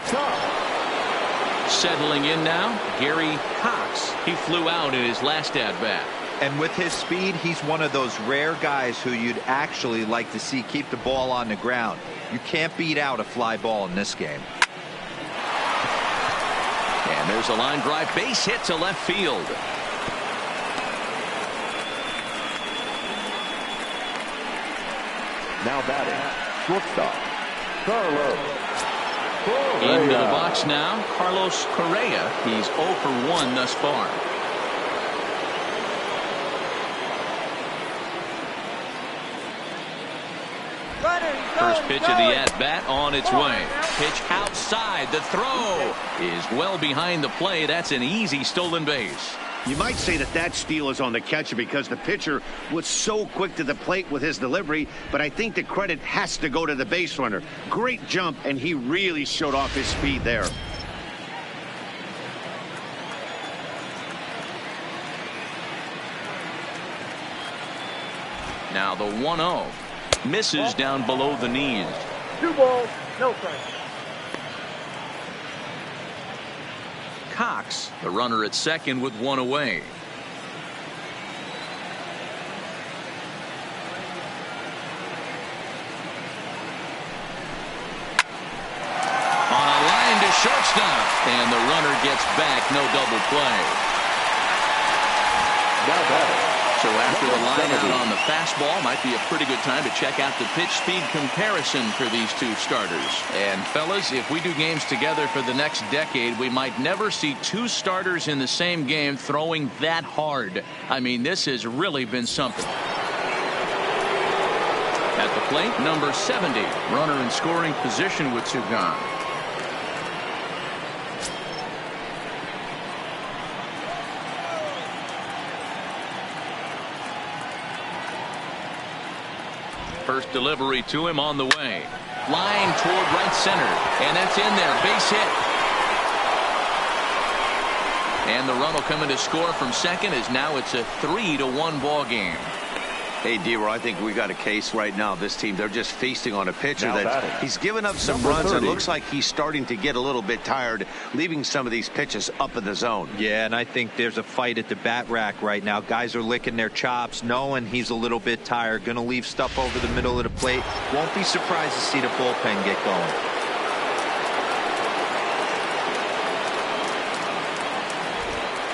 Cox. Settling in now, Gary Cox. He flew out in his last at-bat. And with his speed, he's one of those rare guys who you'd actually like to see keep the ball on the ground. You can't beat out a fly ball in this game. And there's a line drive base hit to left field. Now batting, shortstop, Carlos Correa. Into the box now, Carlos Correa. He's 0 for 1 thus far. First pitch of the at-bat on its way. Pitch outside. The throw is well behind the play. That's an easy stolen base. You might say that that steal is on the catcher because the pitcher was so quick to the plate with his delivery, but I think the credit has to go to the base runner. Great jump, and he really showed off his speed there. Now the 1-0. Misses down below the knees. 2 balls, no strikes. Cox, the runner at second with 1 away. On a line to shortstop, and the runner gets back. No double play. Now batting. So after the line out on the fastball, might be a pretty good time to check out the pitch speed comparison for these two starters. And fellas, if we do games together for the next decade, we might never see two starters in the same game throwing that hard. I mean, this has really been something. At the plate, number 70, runner in scoring position with 2 gone. First delivery to him on the way. Line toward right center. And that's in there. Base hit. And the run will come in to score from second as now it's a 3-1 ball game. Hey, D-Roy, I think we got a case right now. This team, they're just feasting on a pitcher that he's given up some runs. It looks like he's starting to get a little bit tired, leaving some of these pitches up in the zone. Yeah, and I think there's a fight at the bat rack right now. Guys are licking their chops, knowing he's a little bit tired, going to leave stuff over the middle of the plate. Won't be surprised to see the bullpen get going.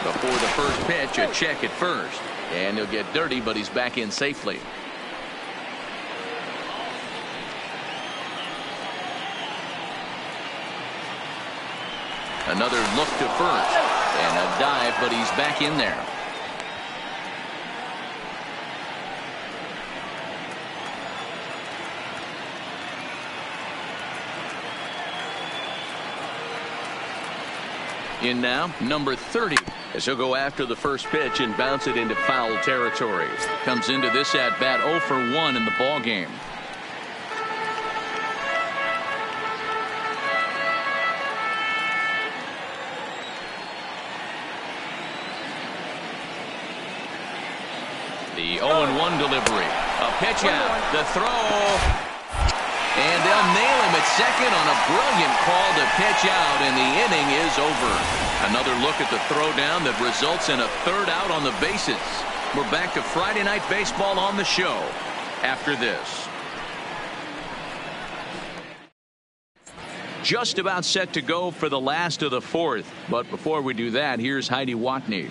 Before the first pitch, a check at first. And he'll get dirty, but he's back in safely. Another look to first. And a dive, but he's back in there. In now, number 30. As he'll go after the first pitch and bounce it into foul territory. Comes into this at bat 0 for 1 in the ball game. The 0-1 delivery. A pitch out. The throw. And they'll nail him at second on a brilliant call to pitch out, and the inning is over. Another look at the throwdown that results in a third out on the bases. We're back to Friday Night Baseball on the show after this. Just about set to go for the last of the fourth. But before we do that, here's Heidi Watney.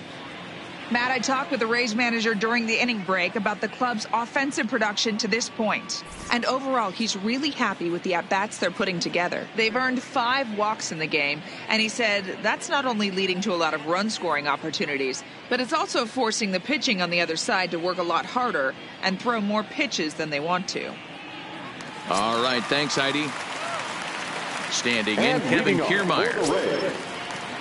Matt, I talked with the Rays manager during the inning break about the club's offensive production to this point. And overall, he's really happy with the at-bats they're putting together. They've earned 5 walks in the game, and he said that's not only leading to a lot of run-scoring opportunities, but it's also forcing the pitching on the other side to work a lot harder and throw more pitches than they want to. All right, thanks, Heidi. Standing in, Kevin Kiermaier.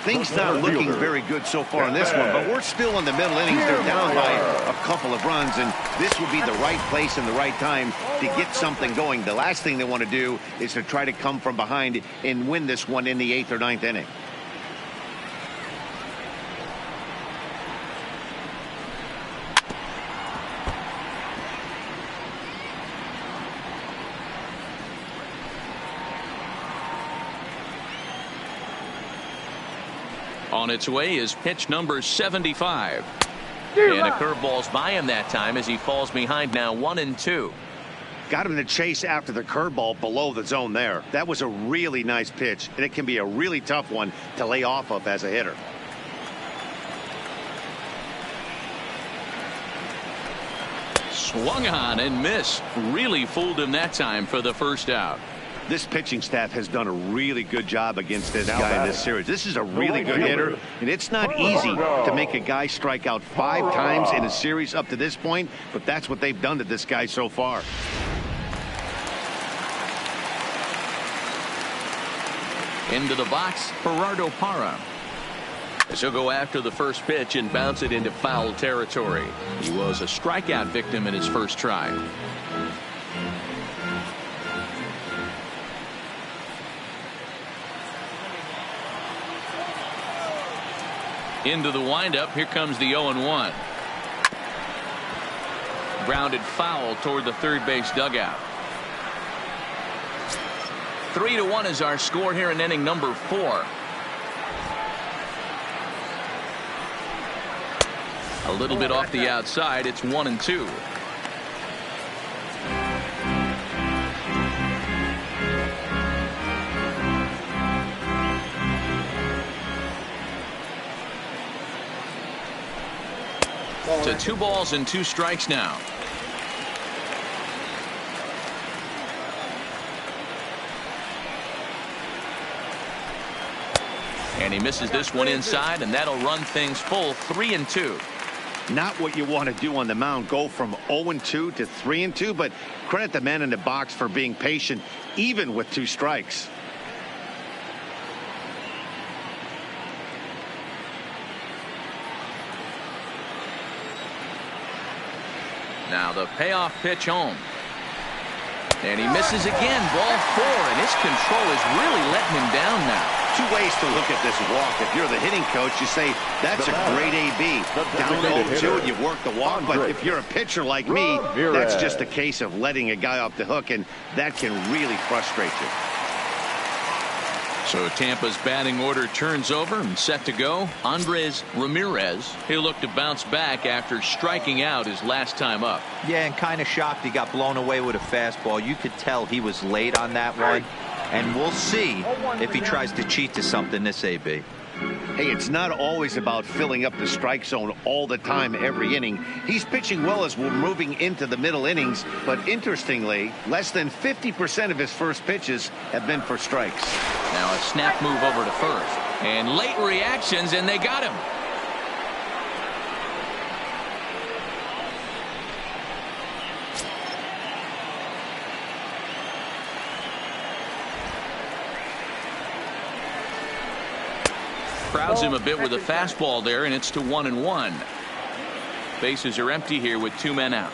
Things not looking very good so far in this one, but we're still in the middle innings. They're down by a couple of runs, and this would be the right place and the right time to get something going. The last thing they want to do is to try to come from behind and win this one in the 8th or 9th inning. On its way is pitch number 75. And a curveball's by him that time as he falls behind now 1-2. Got him to chase after the curveball below the zone there. That was a really nice pitch, and it can be a really tough one to lay off of as a hitter. Swung on and missed. Really fooled him that time for the first out. This pitching staff has done a really good job against this guy in this series. This is a really good hitter, and it's not easy to make a guy strike out 5 times in a series up to this point, but that's what they've done to this guy so far. Into the box, Gerardo Parra. As he'll go after the first pitch and bounce it into foul territory. He was a strikeout victim in his first try. Into the windup. Here comes the 0-1. Grounded foul toward the third base dugout. 3-1 is our score here in inning number 4. A little bit off the outside. It's 1-2. To 2 balls and 2 strikes now. And he misses this one inside, and that'll run things full 3-2. Not what you want to do on the mound, go from 0-2 to 3-2, but credit the man in the box for being patient even with 2 strikes. Now the payoff pitch home. And he misses again. Ball 4, and his control is really letting him down now. Two ways to look at this walk. If you're the hitting coach, you say, that's a great AB. Down 0-2, you work the walk. But if you're a pitcher like me, that's just a case of letting a guy off the hook, and that can really frustrate you. So Tampa's batting order turns over and set to go. Andres Ramirez. He'll look to bounce back after striking out his last time up. Yeah, and kind of shocked he got blown away with a fastball. You could tell he was late on that one. And we'll see if he tries to cheat to something this AB. Hey, it's not always about filling up the strike zone all the time every inning. He's pitching well as we're moving into the middle innings, but interestingly, less than 50% of his first pitches have been for strikes. Now a snap move over to first. And late reactions, and they got him. Crowds him a bit with a fastball there, and it's to 1-1. Bases are empty here with 2 men out.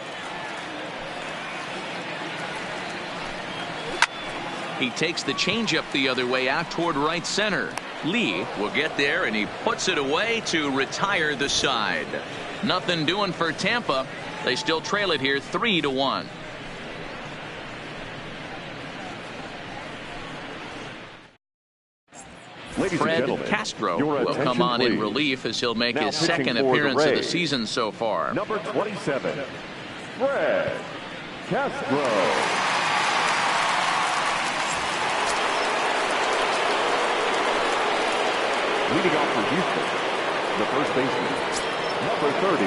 He takes the changeup the other way out toward right center. Lee will get there, and he puts it away to retire the side. Nothing doing for Tampa. They still trail it here 3-1. Fred Castro will come on in relief as he'll make his second appearance of the season so far. Number 27, Fred Castro. Leading off for Houston, the first baseman, number 30.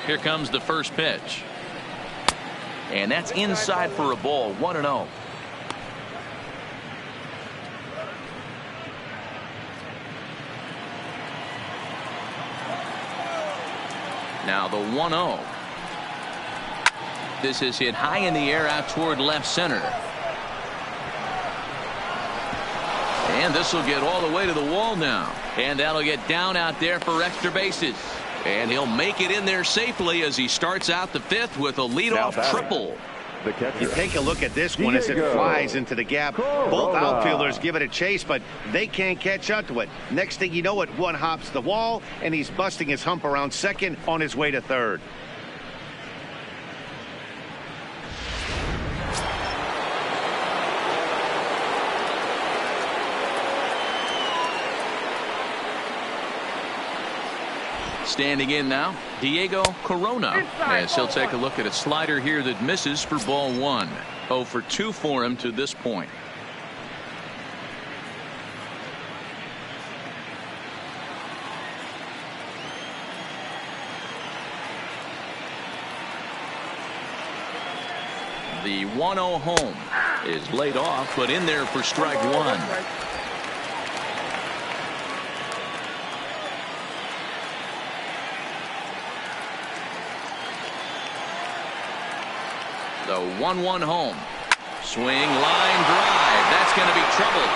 Here comes the first pitch. And that's inside for a ball, 1-0. Now the 1-0. This is hit high in the air out toward left center. And this will get all the way to the wall now. And that'll get down out there for extra bases. And he'll make it in there safely as he starts out the 5th with a leadoff triple. You take a look at this one as it flies into the gap. Both outfielders give it a chase, but they can't catch up to it. Next thing you know it, one hops the wall, and he's busting his hump around second on his way to third. Standing in now, Diego Corona, as he'll take a look at a slider here that misses for ball 1. 0 for 2 for him to this point. The 1-0 home is laid off, but in there for strike 1. The 1-1 home. Swing, line drive. That's going to be trouble.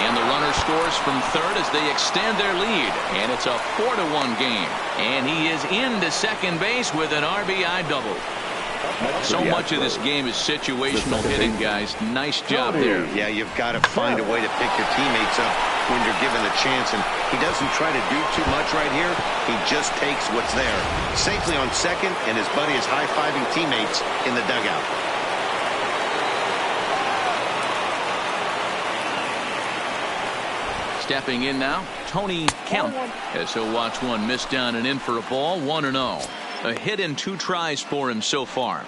And the runner scores from third as they extend their lead. And it's a 4-1 game. And he is into second base with an RBI double. So much of this game is situational hitting, guys. Nice job there. Yeah, you've got to find a way to pick your teammates up when you're given the chance. And he doesn't try to do too much right here. He just takes what's there. Safely on second, and his buddy is high-fiving teammates in the dugout. Stepping in now, Tony Kemp, as he'll watch one miss down and in for a ball, 1-0. A hit in 2 tries for him so far.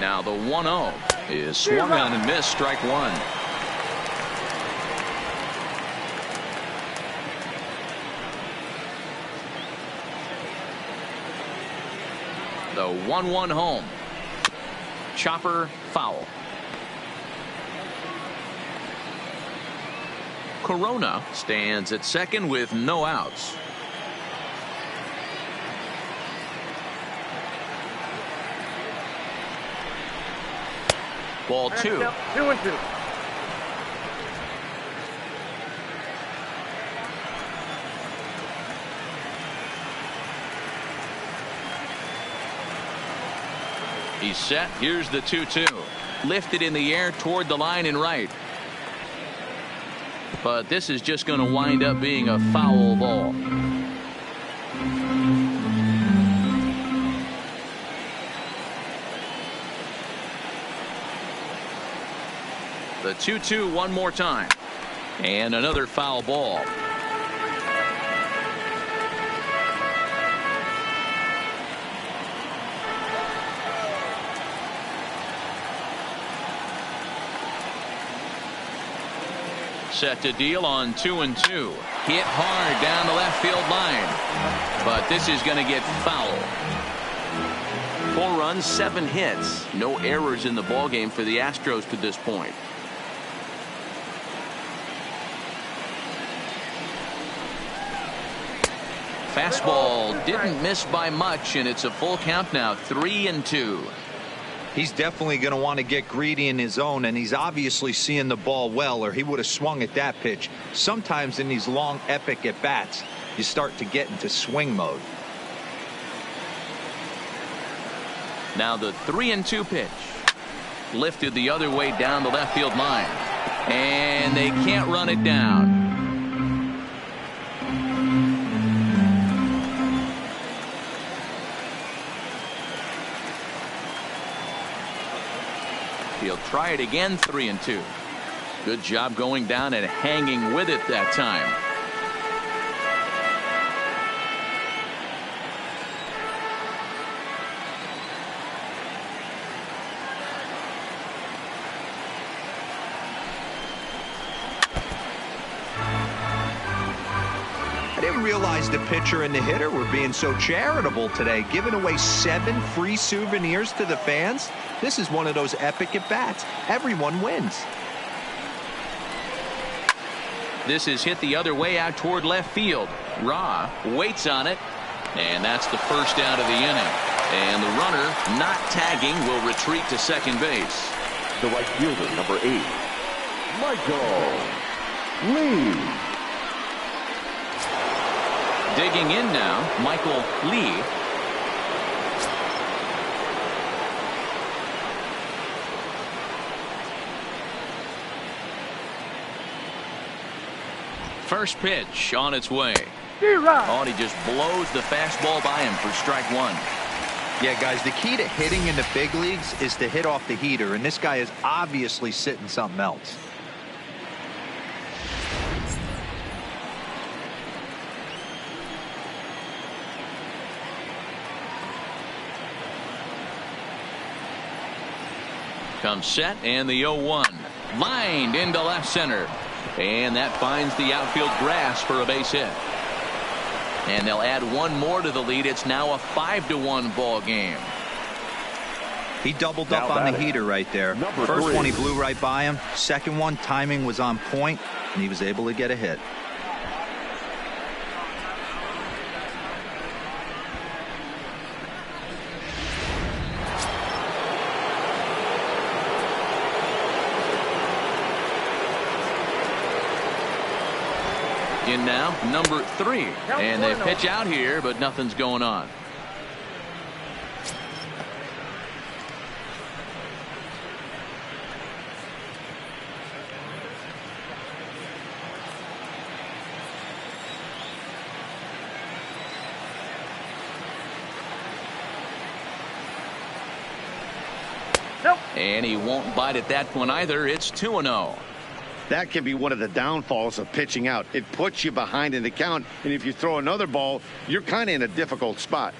Now the 1-0 is swung on and missed, strike 1. The 1-1 home. Chopper foul. Corona stands at second with no outs. Ball 2. 2-2. He's set. Here's the 2-2. Lifted in the air toward the line and right. But this is just going to wind up being a foul ball. The 2-2 one more time. And another foul ball. Set to deal on 2-2. Hit hard down the left field line. But this is going to get foul. 4 runs, 7 hits. No errors in the ballgame for the Astros to this point. Fastball didn't miss by much, and it's a full count now, 3-2. He's definitely going to want to get greedy in his zone, and he's obviously seeing the ball well, or he would have swung at that pitch. Sometimes in these long, epic at-bats, you start to get into swing mode. Now the 3-2 pitch. Lifted the other way down the left field line. And they can't run it down. He'll try it again, 3-2. Good job going down and hanging with it that time. I didn't realize the pitcher and the hitter were being so charitable today, giving away 7 free souvenirs to the fans. This is one of those epic at-bats. Everyone wins. This is hit the other way out toward left field. Ra waits on it, and that's the first out of the inning. And the runner, not tagging, will retreat to second base. The right fielder, number 8, Michael Lee. Digging in now, Michael Lee. First pitch on its way. Oh, and he just blows the fastball by him for strike 1. Yeah, guys, the key to hitting in the big leagues is to hit off the heater, and this guy is obviously sitting something else. Comes set, and the 0-1. Lined into left center. And that finds the outfield grass for a base hit. And they'll add one more to the lead. It's now a 5-1 ball game. He doubled up on the heater right there. First one he blew right by him. Second one, timing was on point, and he was able to get a hit. In now, number 3. And they pitch out here, but nothing's going on. Nope. And he won't bite at that one either. It's 2-0. That can be one of the downfalls of pitching out. It puts you behind in the count, and if you throw another ball, you're kind of in a difficult spot.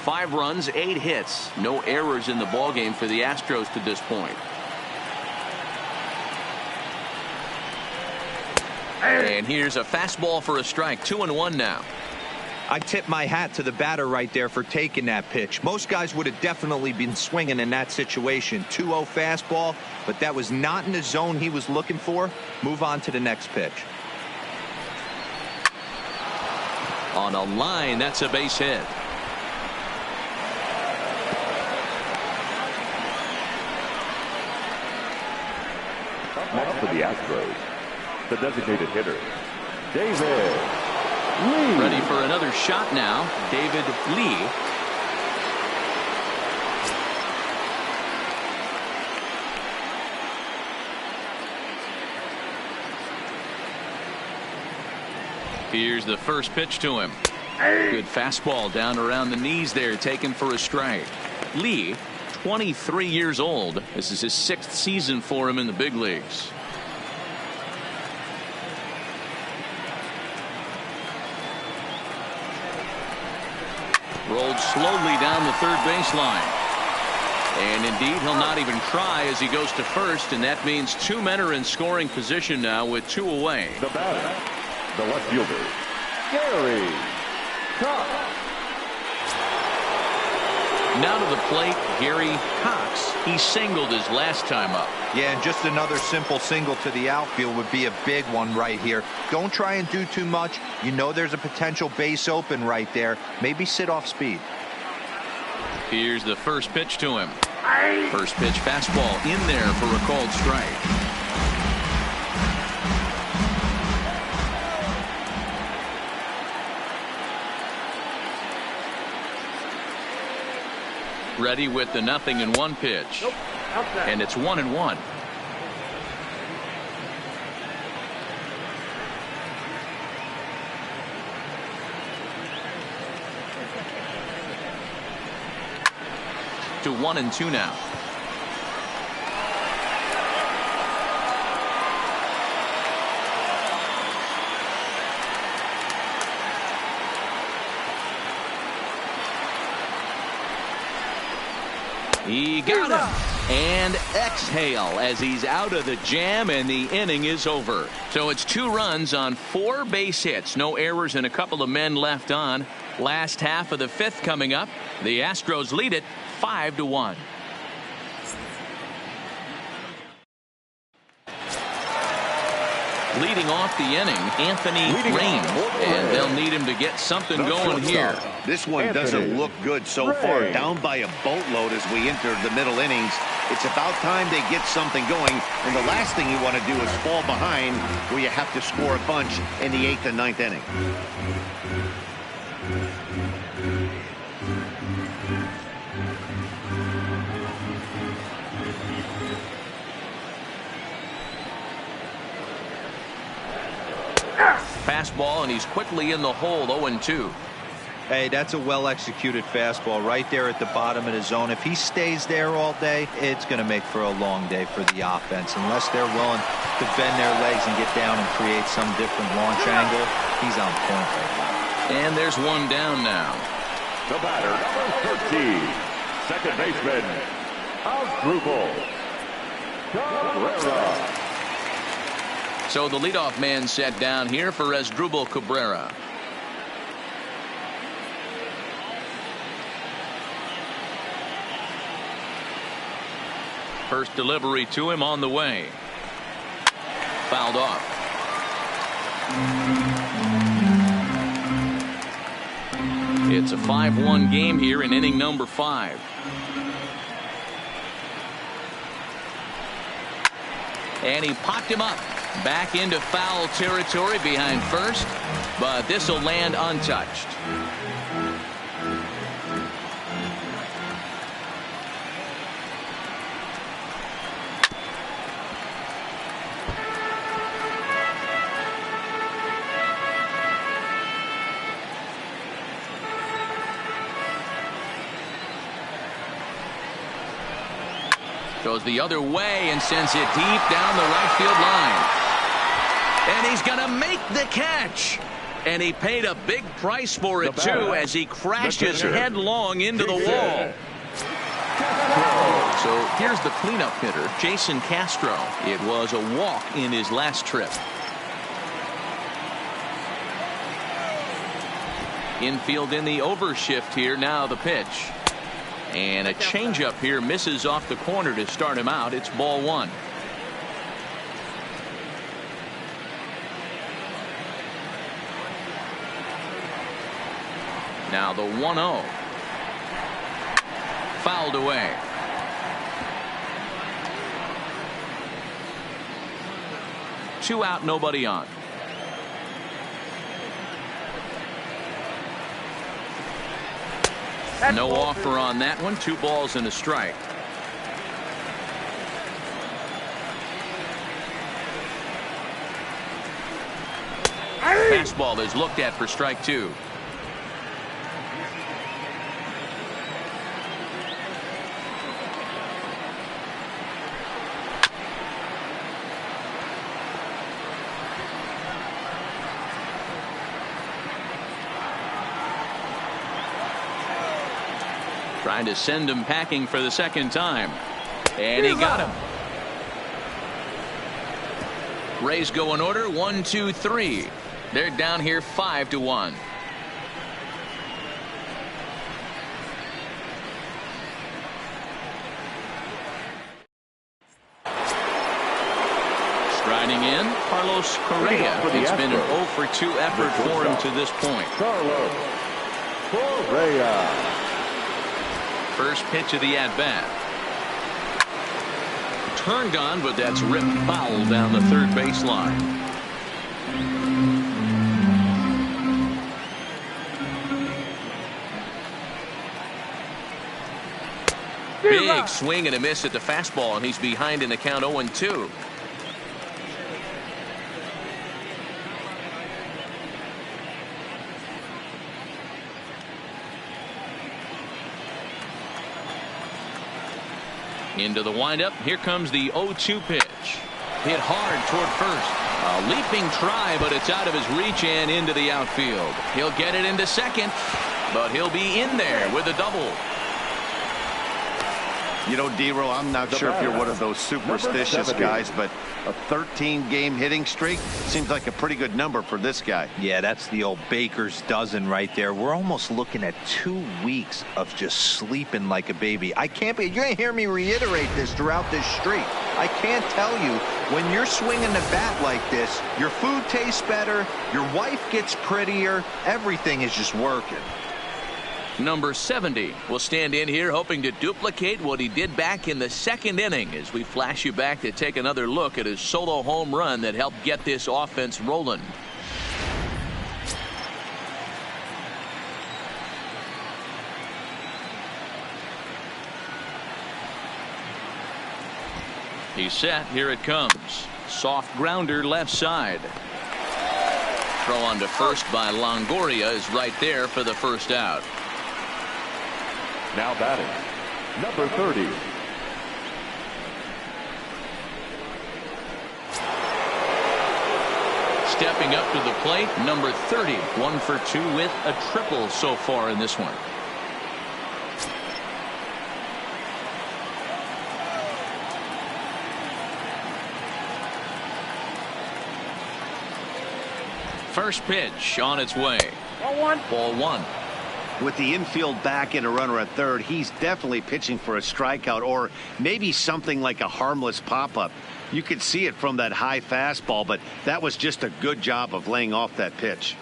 5 runs, 8 hits. No errors in the ballgame for the Astros to this point. And here's a fastball for a strike. 2-1 now. I tip my hat to the batter right there for taking that pitch. Most guys would have definitely been swinging in that situation. 2-0 fastball, but that was not in the zone he was looking for. Move on to the next pitch. On a line, that's a base hit. Next for the Astros, the designated hitter, David Lee. Ready for another shot now, David Lee. Here's the first pitch to him. Good fastball down around the knees there, taken for a strike. Lee, 23 years old. This is his 6th season for him in the big leagues. Rolled slowly down the third baseline. And indeed, he'll not even try as he goes to first, and that means 2 men are in scoring position now with 2 away. The batter, the left fielder, Gary Cox. Now to the plate, Gary Cox. He singled his last time up. Yeah, and just another simple single to the outfield would be a big one right here. Don't try and do too much. You know there's a potential base open right there. Maybe sit off speed. Here's the first pitch to him. First pitch fastball in there for a called strike. Ready with the 0-1 pitch. Nope. Outside. And it's 1-1. To 1-2 now. He got him. And exhale as he's out of the jam, and the inning is over. So it's 2 runs on 4 base hits. No errors and a couple of men left on. Last half of the 5th coming up. The Astros lead it 5-1. Leading off the inning, Anthony Rain. And they'll need him to get something going here. This one doesn't look good so far. Down by a boatload as we enter the middle innings. It's about time they get something going. And the last thing you want to do is fall behind where you have to score a bunch in the 8th and 9th inning. Fastball, and he's quickly in the hole. 0-2. Hey, that's a well-executed fastball right there at the bottom of the zone. If he stays there all day, it's going to make for a long day for the offense. Unless they're willing to bend their legs and get down and create some different launch angle, he's on point right now. And there's one down now. The batter, number 13, second baseman, Asdrubal Cabrera. So the leadoff man set down here for Asdrubal Cabrera. First delivery to him on the way. Fouled off. It's a 5-1 game here in inning number 5. And he popped him up. Back into foul territory behind first, but this will land untouched. Goes the other way and sends it deep down the right field line. And he's going to make the catch. And he paid a big price for it, too, as he crashes headlong into the wall. So here's the cleanup hitter, Jason Castro. It was a walk in his last trip. Infield in the overshift here. Now the pitch. And a changeup here misses off the corner to start him out. It's ball 1. Now the 1-0. Fouled away. 2 out, nobody on. No offer on that one. 2 balls and a strike. Fastball is looked at for strike 2. Trying to send him packing for the second time. And he got him. Rays go in order. 1, 2, 3. They're down here 5-1. Striding in, Carlos Correa. It's been an 0 for 2 effort for him to this point. Carlos Correa. First pitch of the at-bat. Turned on, but that's ripped foul down the third baseline. Big swing and a miss at the fastball, and he's behind in the count 0-2. Into the windup. Here comes the 0-2 pitch. Hit hard toward first. A leaping try, but it's out of his reach and into the outfield. He'll get it into second, but he'll be in there with a double. You know, D-Roll, I'm not sure if you're one of those superstitious guys, but a 13-game hitting streak seems like a pretty good number for this guy. Yeah, that's the old baker's dozen right there. We're almost looking at 2 weeks of just sleeping like a baby. You're going to hear me reiterate this throughout this streak. I can't tell you, when you're swinging the bat like this, your food tastes better, your wife gets prettier, everything is just working. Number 70 will stand in here hoping to duplicate what he did back in the second inning as we flash you back to take another look at his solo home run that helped get this offense rolling. He's set. Here it comes. Soft grounder left side. Throw on to first by Longoria is right there for the first out. Now batting, number 30. Stepping up to the plate, number 30. 1 for 2 with a triple so far in this one. First pitch on its way. Ball 1. With the infield back and a runner at third, he's definitely pitching for a strikeout or maybe something like a harmless pop-up. You could see it from that high fastball, but that was just a good job of laying off that pitch.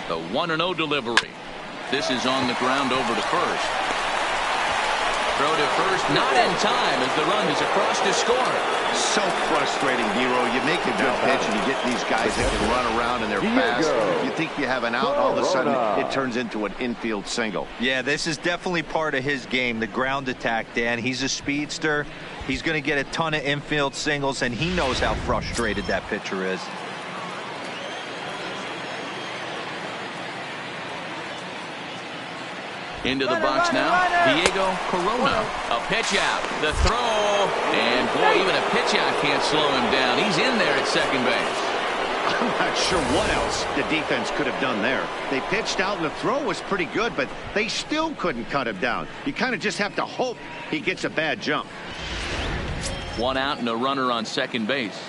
The 1-0 delivery. This is on the ground over to first. Throw to first, not in time as the run is across to score. So frustrating, Hero. You make a good pitch and you get these guys that can run around and they're fast. You think you have an out, all of a sudden it turns into an infield single. Yeah, this is definitely part of his game, the ground attack, Dan. He's a speedster. He's going to get a ton of infield singles, and he knows how frustrated that pitcher is. Into the box now, Diego Corona. A pitch out, the throw, and boy, even a pitch out can't slow him down. He's in there at second base. I'm not sure what else the defense could have done there. They pitched out and the throw was pretty good, but they still couldn't cut him down. You kind of just have to hope he gets a bad jump. 1 out and a runner on second base.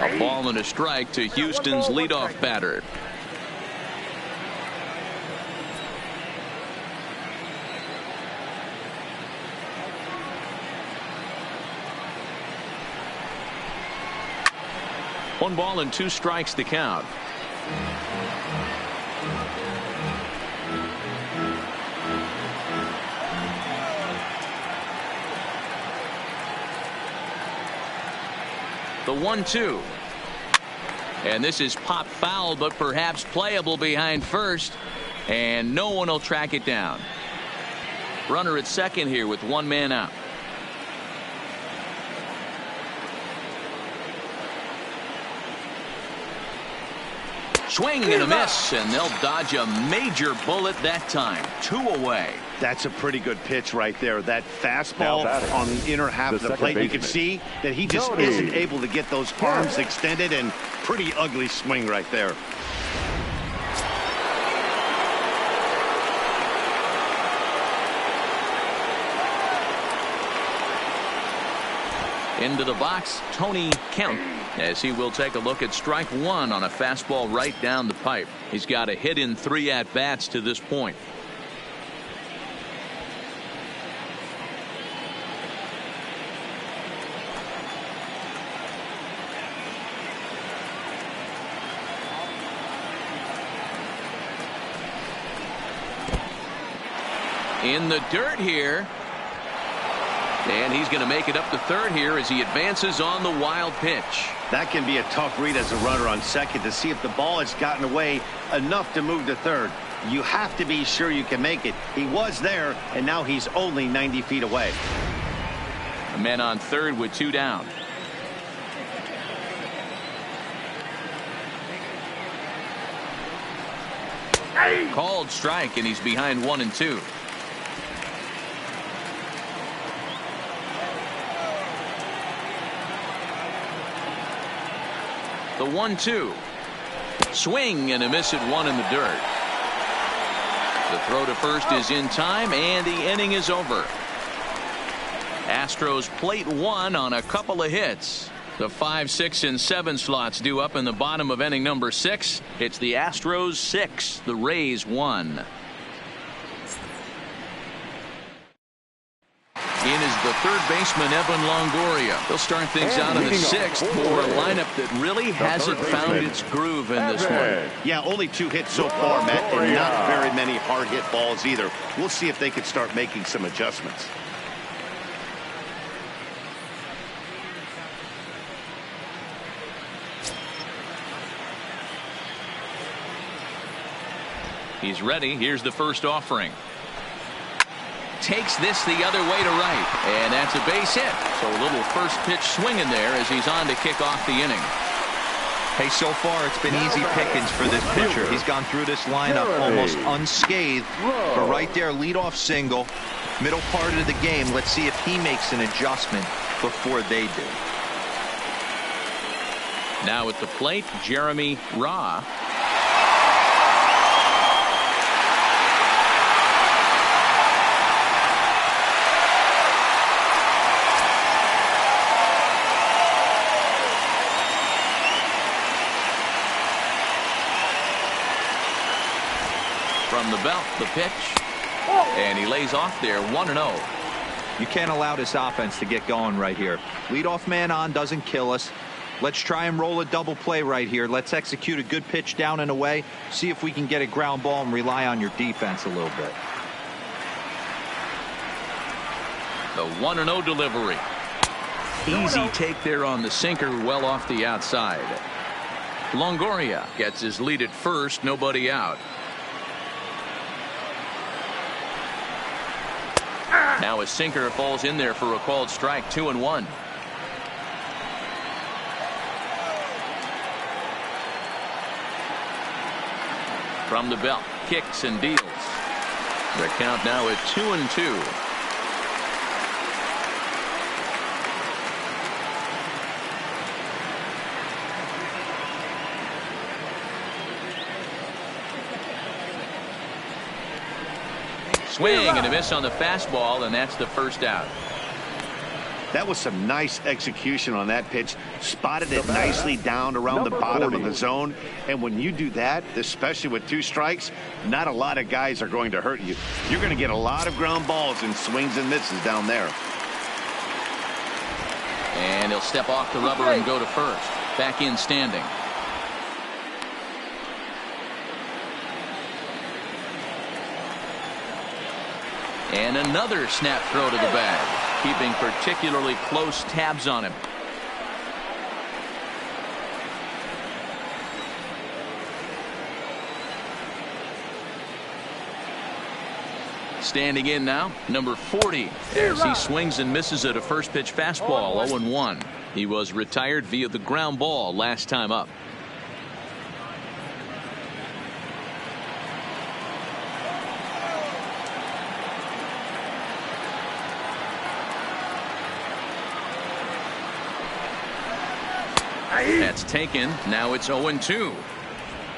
A ball and a strike to Houston's leadoff batter. One ball and 2 strikes to count. The 1-2. And this is pop foul, but perhaps playable behind first. And no one will track it down. Runner at second here with 1 man out. Swing and a miss, and they'll dodge a major bullet that time. 2 away. That's a pretty good pitch right there. That fastball on the inner half of the plate. You can see that he just isn't able to get those arms extended, and pretty ugly swing right there. Into the box, Tony Kemp, as he will take a look at strike 1 on a fastball right down the pipe. He's got a hit in 3 at-bats to this point. In the dirt here. And he's going to make it up to third here as he advances on the wild pitch. That can be a tough read as a runner on second to see if the ball has gotten away enough to move to third. You have to be sure you can make it. He was there, and now he's only 90 feet away. A man on third with 2 down. Called strike, and he's behind 1-2. The 1-2. Swing and a miss at 1 in the dirt. The throw to first is in time, and the inning is over. Astros plate 1 on a couple of hits. The 5, 6, and 7 slots due up in the bottom of inning number 6. It's the Astros 6, the Rays 1. In is the third baseman, Evan Longoria. They'll start things out in the 6th for a lineup that really hasn't found its groove in this one. Yeah, only 2 hits so far, Matt, and not very many hard hit balls either. We'll see if they can start making some adjustments. He's ready. Here's the first offering. Takes this the other way to right, and that's a base hit. So a little first pitch swinging there as he's on to kick off the inning. Hey, so far it's been easy pickings for this pitcher. He's gone through this lineup almost unscathed. But right there, leadoff single, middle part of the game. Let's see if he makes an adjustment before they do. Now at the plate, Jeremy Ra. From the belt, the pitch, and he lays off there, 1-0. You can't allow this offense to get going right here. Leadoff man on doesn't kill us. Let's try and roll a double play right here. Let's execute a good pitch down and away. See if we can get a ground ball and rely on your defense a little bit. The 1-0 delivery. Easy take there on the sinker, well off the outside. Longoria gets his lead at first, nobody out. Now a sinker falls in there for a called strike, 2-1. From the belt, kicks and deals. The count now at 2-2. Swing and a miss on the fastball, and that's the first out. That was some nice execution on that pitch. Spotted it nicely down around the bottom of the zone. And when you do that, especially with 2 strikes, not a lot of guys are going to hurt you. You're going to get a lot of ground balls and swings and misses down there. And he'll step off the rubber and go to first. back in standing. And another snap throw to the bag, keeping particularly close tabs on him. Standing in now, number 40, as he swings and misses at a first pitch fastball, 0-1. He was retired via the ground ball last time up. That's taken. Now it's 0-2.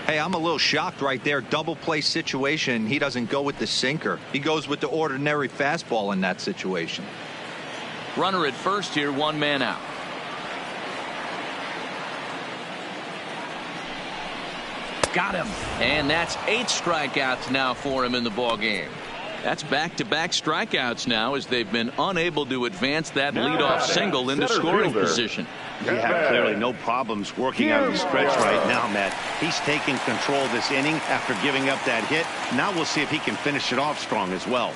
Hey, I'm a little shocked right there. Double play situation. He doesn't go with the sinker. He goes with the ordinary fastball in that situation. Runner at first here, one man out. Got him. And that's 8 strikeouts now for him in the ball game. That's back-to-back strikeouts now, as they've been unable to advance that leadoff single into scoring position. Yeah, clearly no problems working out of the stretch right now, Matt. He's taking control of this inning after giving up that hit. Now we'll see if he can finish it off strong as well.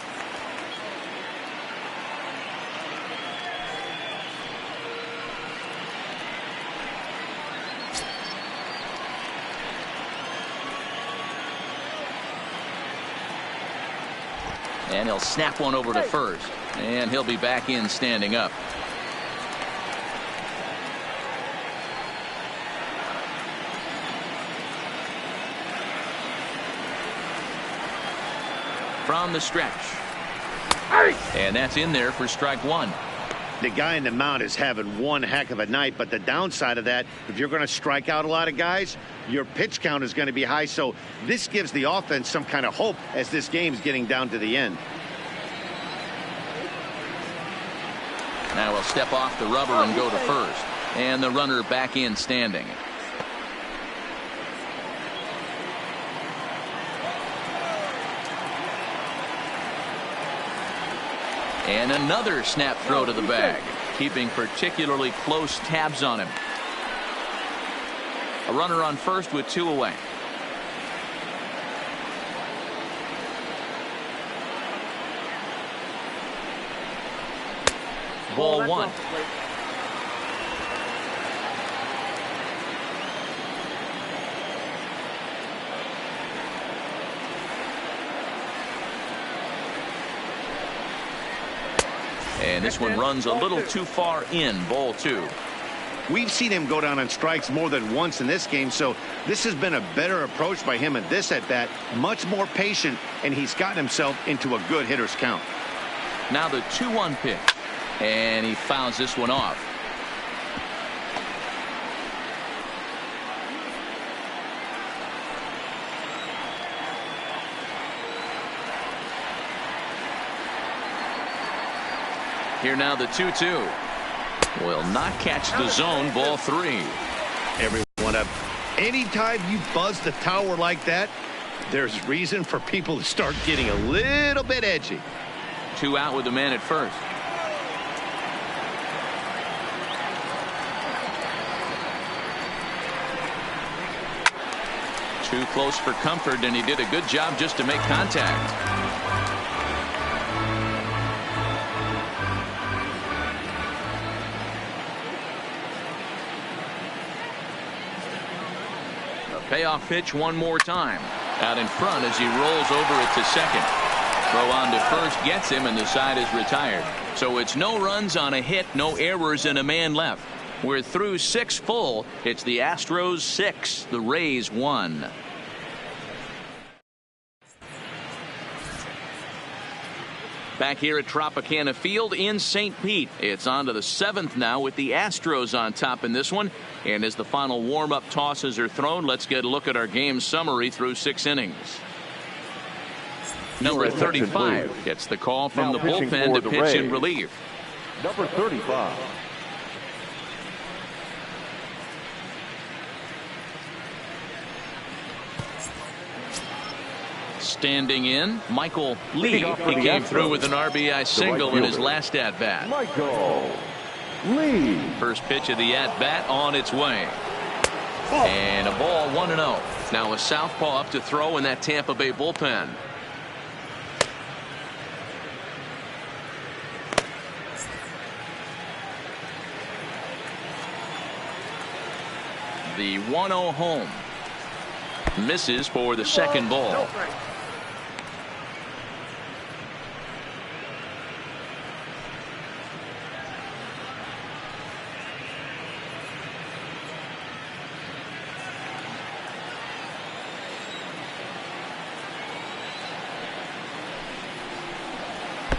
And he'll snap one over to first. And he'll be back in standing up. From the stretch. And that's in there for strike one. The guy in the mound is having one heck of a night, but the downside of that, if you're going to strike out a lot of guys, your pitch count is going to be high. So this gives the offense some kind of hope as this game's getting down to the end. Now he'll step off the rubber and go to first. And the runner back in standing. And another snap throw to the bag, keeping particularly close tabs on him. A runner on first with 2 away. Ball 1. And this one runs a little too far in. Ball 2. We've seen him go down on strikes more than once in this game, so this has been a better approach by him at this at bat. Much more patient, and he's gotten himself into a good hitter's count. Now the 2-1 pitch. And he fouls this one off. Here now the 2-2. Will not catch the zone. Ball 3. Everyone up. Anytime you buzz the tower like that, there's reason for people to start getting a little bit edgy. 2 out with the man at first. Too close for comfort, and he did a good job just to make contact. Payoff pitch one more time. Out in front as he rolls over it to second. Throw on to first gets him, and the side is retired. So it's no runs on a hit, no errors, and a man left. We're through 6 full. It's the Astros 6, the Rays 1. Back here at Tropicana Field in St. Pete. It's on to the 7th now with the Astros on top in this one. And as the final warm-up tosses are thrown, let's get a look at our game summary through 6 innings. Number 35 gets the call from the bullpen to pitch in relief. Number 35. Standing in, Michael Lee. He came through with an RBI single in his last at-bat. Michael Lee. First pitch of the at-bat on its way. And a ball 1-0. Now a southpaw up to throw in that Tampa Bay bullpen. The 1-0 home. Misses for the second ball.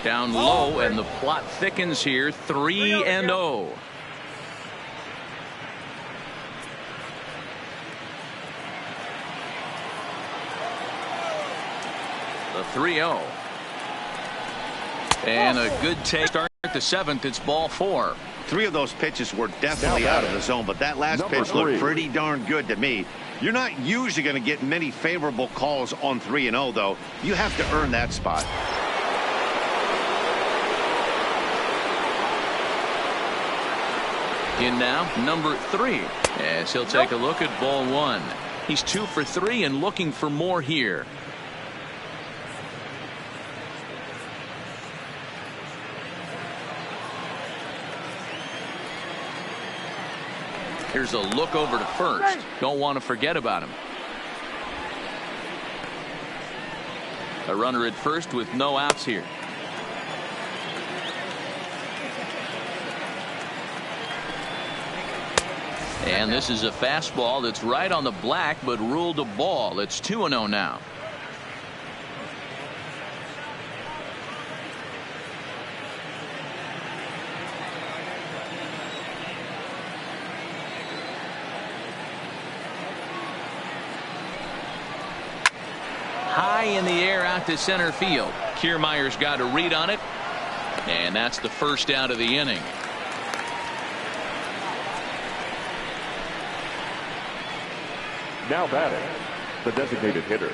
Down low, and the plot thickens here. 3-0. The 3-0. And a good take. Start the seventh. It's ball 4. 3 of those pitches were definitely out of the zone, but that last pitch looked pretty darn good to me. You're not usually going to get many favorable calls on 3-0, though. You have to earn that spot. In now, number 3, as he'll take a look at ball 1. He's 2 for 3 and looking for more here. Here's a look over to first. Don't want to forget about him. A runner at first with no outs here. And this is a fastball that's right on the black, but ruled a ball. It's 2-0 now. High in the air out to center field. Kiermaier's got a read on it, and that's the first out of the inning. Now batting, the designated hitter,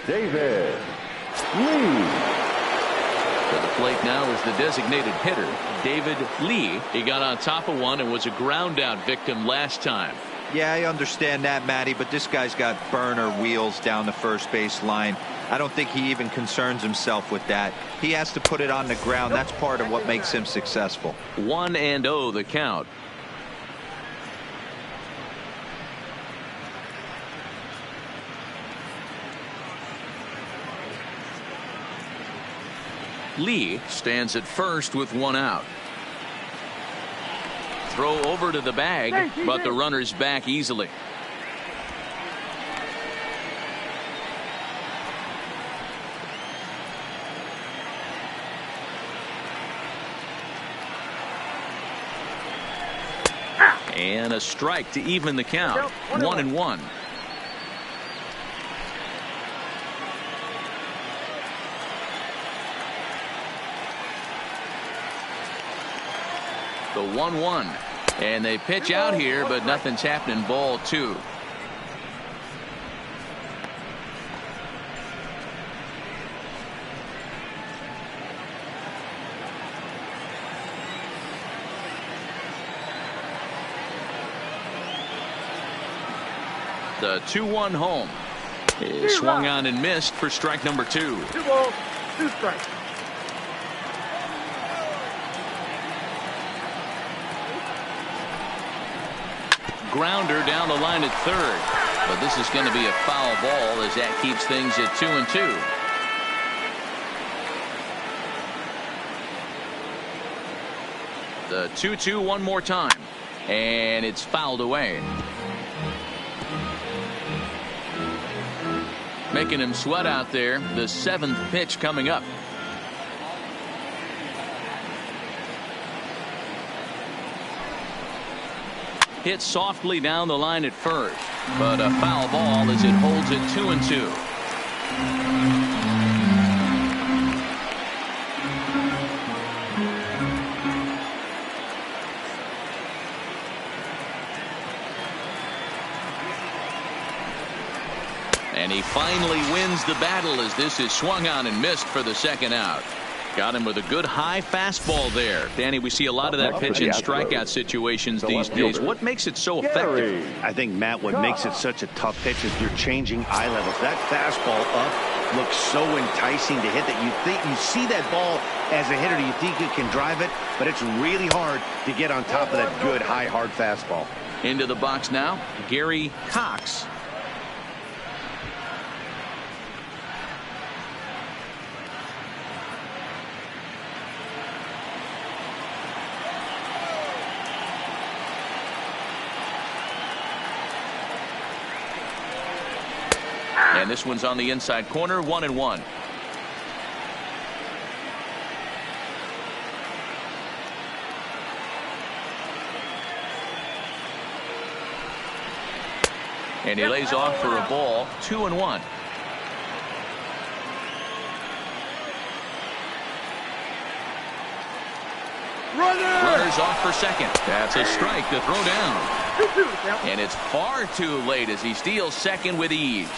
David Lee. To the plate now is the designated hitter, David Lee. He got on top of one and was a ground out victim last time. Yeah, I understand that, Matty, but this guy's got burner wheels down the first base line. I don't think he even concerns himself with that. He has to put it on the ground. That's part of what makes him successful. 1-0 the count. Lee stands at first with 1 out. Throw over to the bag, but the runner's back easily. And a strike to even the count. 1-1. The 1-1, and they pitch out here, but nothing's happening. Ball 2. The 2-1 home is swung on and missed for strike number 2. 2 balls, 2 strikes. Grounder down the line at third, but this is going to be a foul ball as that keeps things at 2-2. The 2-2 one more time, and it's fouled away. Making him sweat out there. The 7th pitch coming up. Hit softly down the line at first, but a foul ball as it holds it 2-2. And he finally wins the battle as this is swung on and missed for the second out. Got him with a good high fastball there. Danny, we see a lot of that pitch in strikeout situations these days. What makes it so effective? I think, Matt, what makes it such a tough pitch is you're changing eye levels. That fastball up looks so enticing to hit that you see that ball as a hitter, you think you can drive it, but it's really hard to get on top of that good high hard fastball. Into the box now, Gary Cox. And this one's on the inside corner, 1-1. And he lays off for a ball, 2-1. Runners off for second. That's a strike to throw down. And it's far too late as he steals second with ease.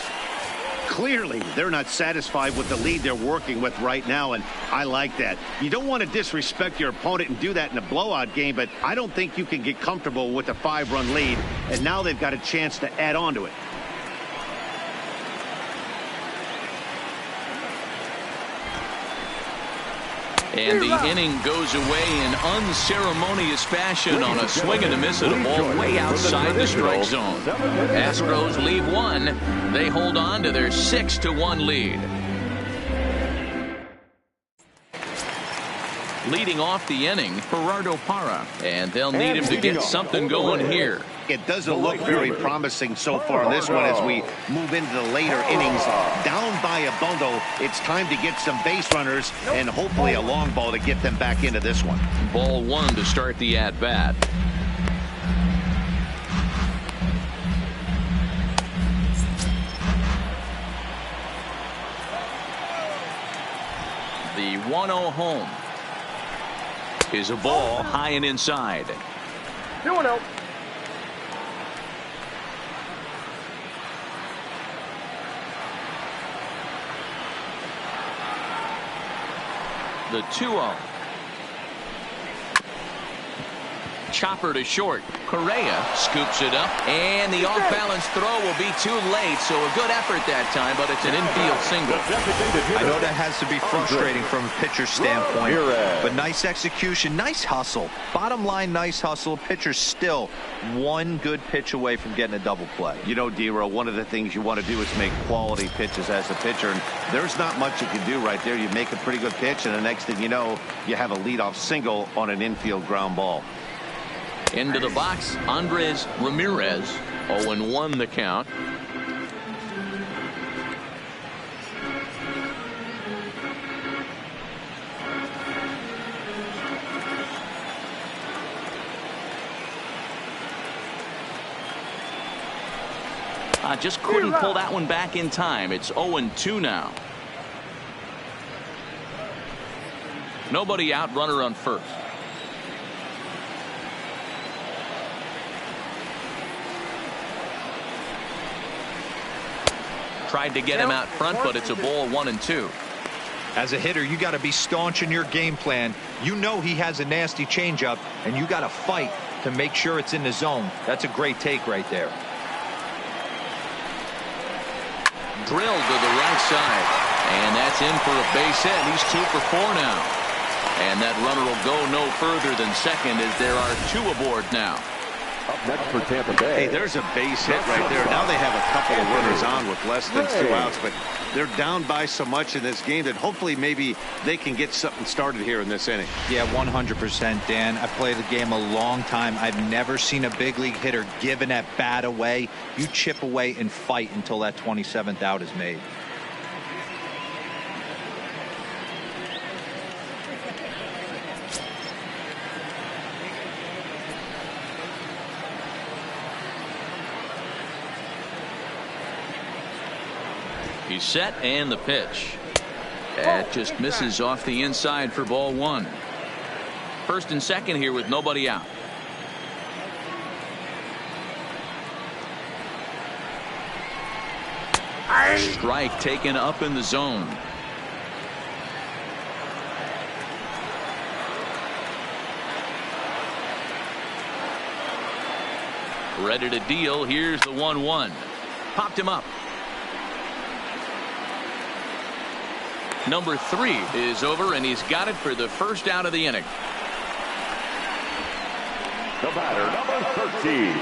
Clearly, they're not satisfied with the lead they're working with right now, and I like that. You don't want to disrespect your opponent and do that in a blowout game, but I don't think you can get comfortable with a 5-run lead, and now they've got a chance to add on to it. And the inning goes away in unceremonious fashion on a swing and a miss at a ball way outside the strike zone. Astros leave one. They hold on to their 6-1 lead. Leading off the inning, Gerardo Parra. And they'll need him to get something going here. It doesn't look very promising so far in this one as we move into the later innings. Down by a bundle, it's time to get some base runners and hopefully a long ball to get them back into this one. Ball one to start the at-bat. The 1-0 home is a ball high and inside. 2-0. The 2-0. Chopper to short. Correa scoops it up, and the off-balance throw will be too late, so a good effort that time, but it's an infield single. I know that has to be frustrating from a pitcher's standpoint, but nice execution, nice hustle. Bottom line, nice hustle. Pitcher's still one good pitch away from getting a double play. You know, D-Row, one of the things you want to do is make quality pitches as a pitcher, and there's not much you can do right there. You make a pretty good pitch, and the next thing you know, you have a leadoff single on an infield ground ball. Into the box, Andres Ramirez, 0-1 the count. Just couldn't pull that one back in time. It's 0-2 now. Nobody out, runner on first. Tried to get him out front, but it's a ball, 1-2. As a hitter, you got to be staunch in your game plan. You know he has a nasty changeup, and you got to fight to make sure it's in the zone. That's a great take right there. Drilled to the right side, and that's in for a base hit. He's 2 for 4 now, and that runner will go no further than second as there are 2 aboard now. Up next for Tampa Bay. Hey, there's a base hit right there. Now they have a couple of runners on with less than 2 outs, but they're down by so much in this game that hopefully maybe they can get something started here in this inning. Yeah, 100%, Dan. I've played the game a long time. I've never seen a big league hitter give an at-bat away. You chip away and fight until that 27th out is made. He's set, and the pitch. That just misses off the inside for ball 1. First and second here with nobody out. Strike taken up in the zone. Ready to deal. Here's the 1-1. Popped him up. Number 3 is over, and he's got it for the first out of the inning. The batter, number 13,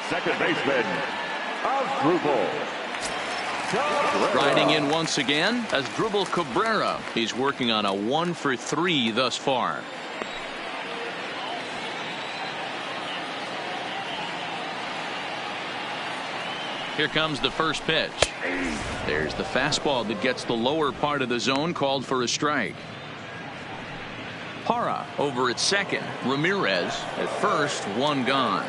second baseman, Asdrubal. Riding in once again, Asdrubal Cabrera. He's working on a 1-for-3 thus far. Here comes the first pitch. There's the fastball that gets the lower part of the zone, called for a strike. Parra over at second. Ramirez at first, one gone.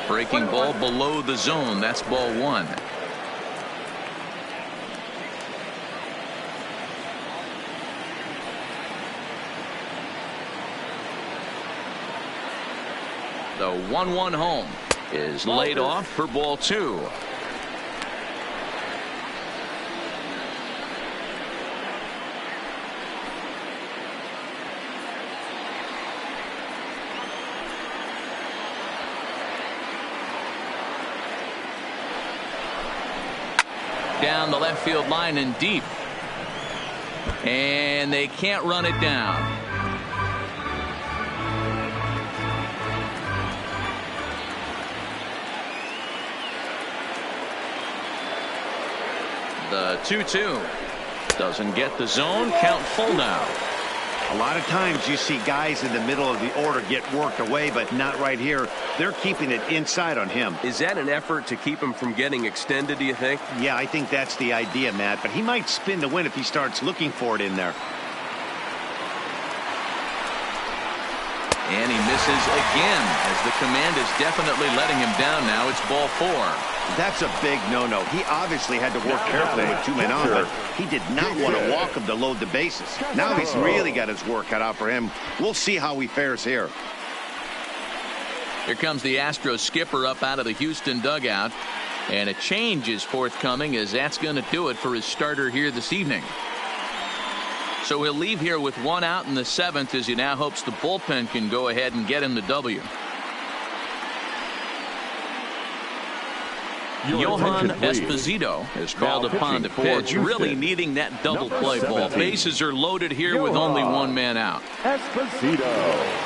Breaking ball below the zone. That's ball 1. The 1-1 home is laid off for ball 2. Down the left field line and deep. And they can't run it down. The 2-2 doesn't get the zone. Count full now. A lot of times you see guys in the middle of the order get worked away, but not right here. They're keeping it inside on him. Is that an effort to keep him from getting extended, do you think? Yeah, I think that's the idea, Matt, but he might spin to win if he starts looking for it in there. And he misses again, as the command is definitely letting him down now. It's ball 4. That's a big no-no. He obviously had to work carefully with 2 men on, but he did not want to walk him to load the bases. Now he's really got his work cut out for him. We'll see how he fares here. Here comes the Astros skipper up out of the Houston dugout. And a change is forthcoming, as that's going to do it for his starter here this evening. So he'll leave here with 1 out in the 7th, as he now hopes the bullpen can go ahead and get him the W. Johan Esposito is called upon to pitch, really needing that double play ball. Bases are loaded here with only 1 man out. Esposito.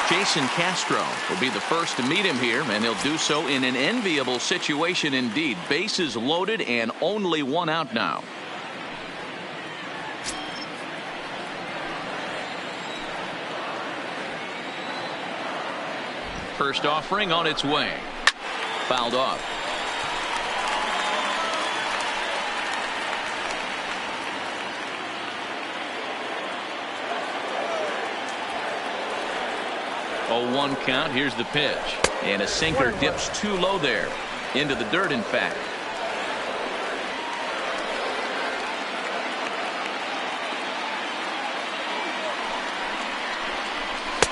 Jason Castro will be the first to meet him here, and he'll do so in an enviable situation indeed. Bases loaded and only 1 out now. First offering on its way. Fouled off. Oh, 1 count. Here's the pitch. And a sinker dips too low there. Into the dirt, in fact.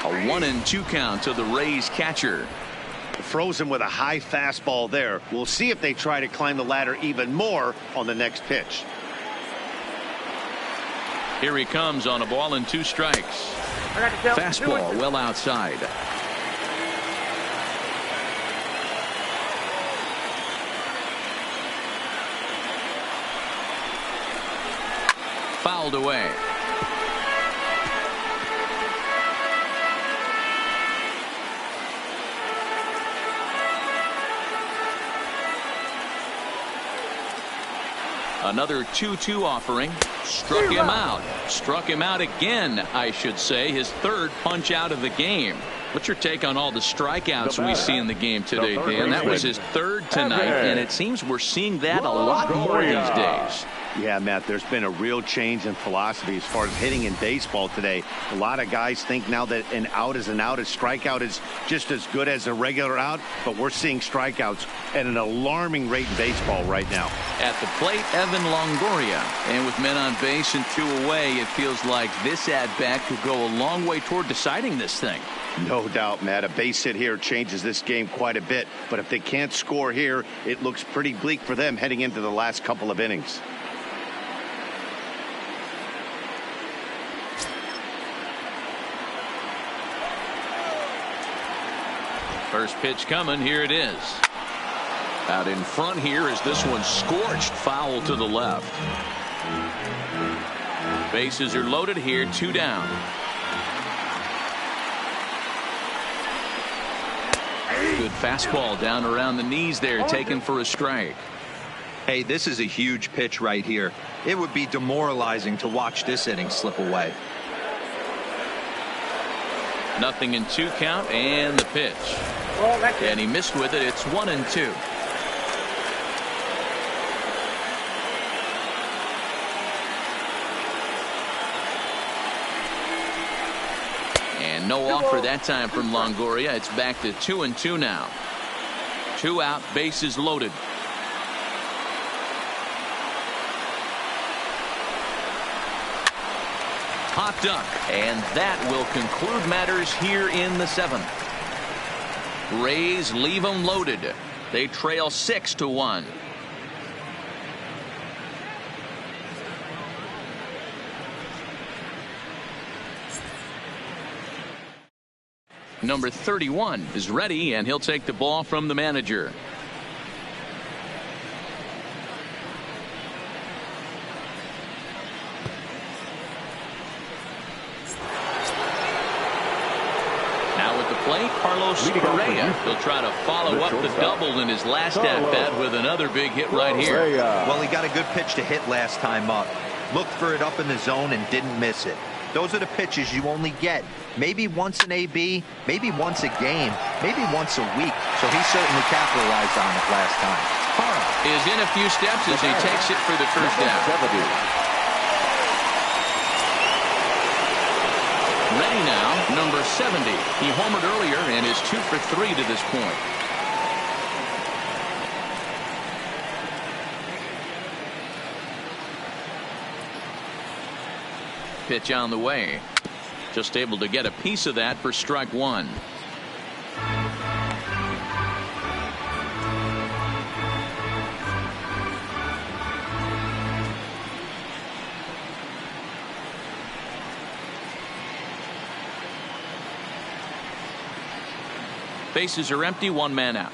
A 1-2 count to the Rays catcher. Froze him with a high fastball there. We'll see if they try to climb the ladder even more on the next pitch. Here he comes on a ball and 2 strikes. Fastball well outside. Fouled away. Another 2-2 offering. Struck him out. Struck him out again, I should say. His 3rd punch out of the game. What's your take on all the strikeouts we see in the game today, Dan? That was his 3rd tonight, and it seems we're seeing that a lot more these days. Yeah, Matt, there's been a real change in philosophy as far as hitting in baseball today. A lot of guys think now that an out is an out. A strikeout is just as good as a regular out, but we're seeing strikeouts at an alarming rate in baseball right now. At the plate, Evan Longoria. And with men on base and 2 away, it feels like this at-bat could go a long way toward deciding this thing. No doubt, Matt. A base hit here changes this game quite a bit. But if they can't score here, it looks pretty bleak for them heading into the last couple of innings. First pitch coming. Here it is. Out in front here is this one scorched foul to the left. Bases are loaded here. 2 down. Good fastball down around the knees there, taken for a strike. Hey, this is a huge pitch right here. It would be demoralizing to watch this inning slip away. Nothing in 2 count, and the pitch. And he missed with it. It's 1-2. And no offer that time from Longoria. It's back to 2-2 now. 2 out, bases loaded. Popped up, and that will conclude matters here in the 7th. Rays leave them loaded. They trail 6-1. Number 31 is ready, and he'll take the ball from the manager. Correa. He'll try to follow up the double in his last at-bat with another big hit right here. Well, he got a good pitch to hit last time up. Looked for it up in the zone and didn't miss it. Those are the pitches you only get maybe once an AB, maybe once a game, maybe once a week. So he certainly capitalized on it last time. Is in a few steps as he takes it for the first down. Ready now, number 70. He homered earlier and is 2 for 3 to this point. Pitch on the way. Just able to get a piece of that for strike 1. Bases are empty, 1 man out.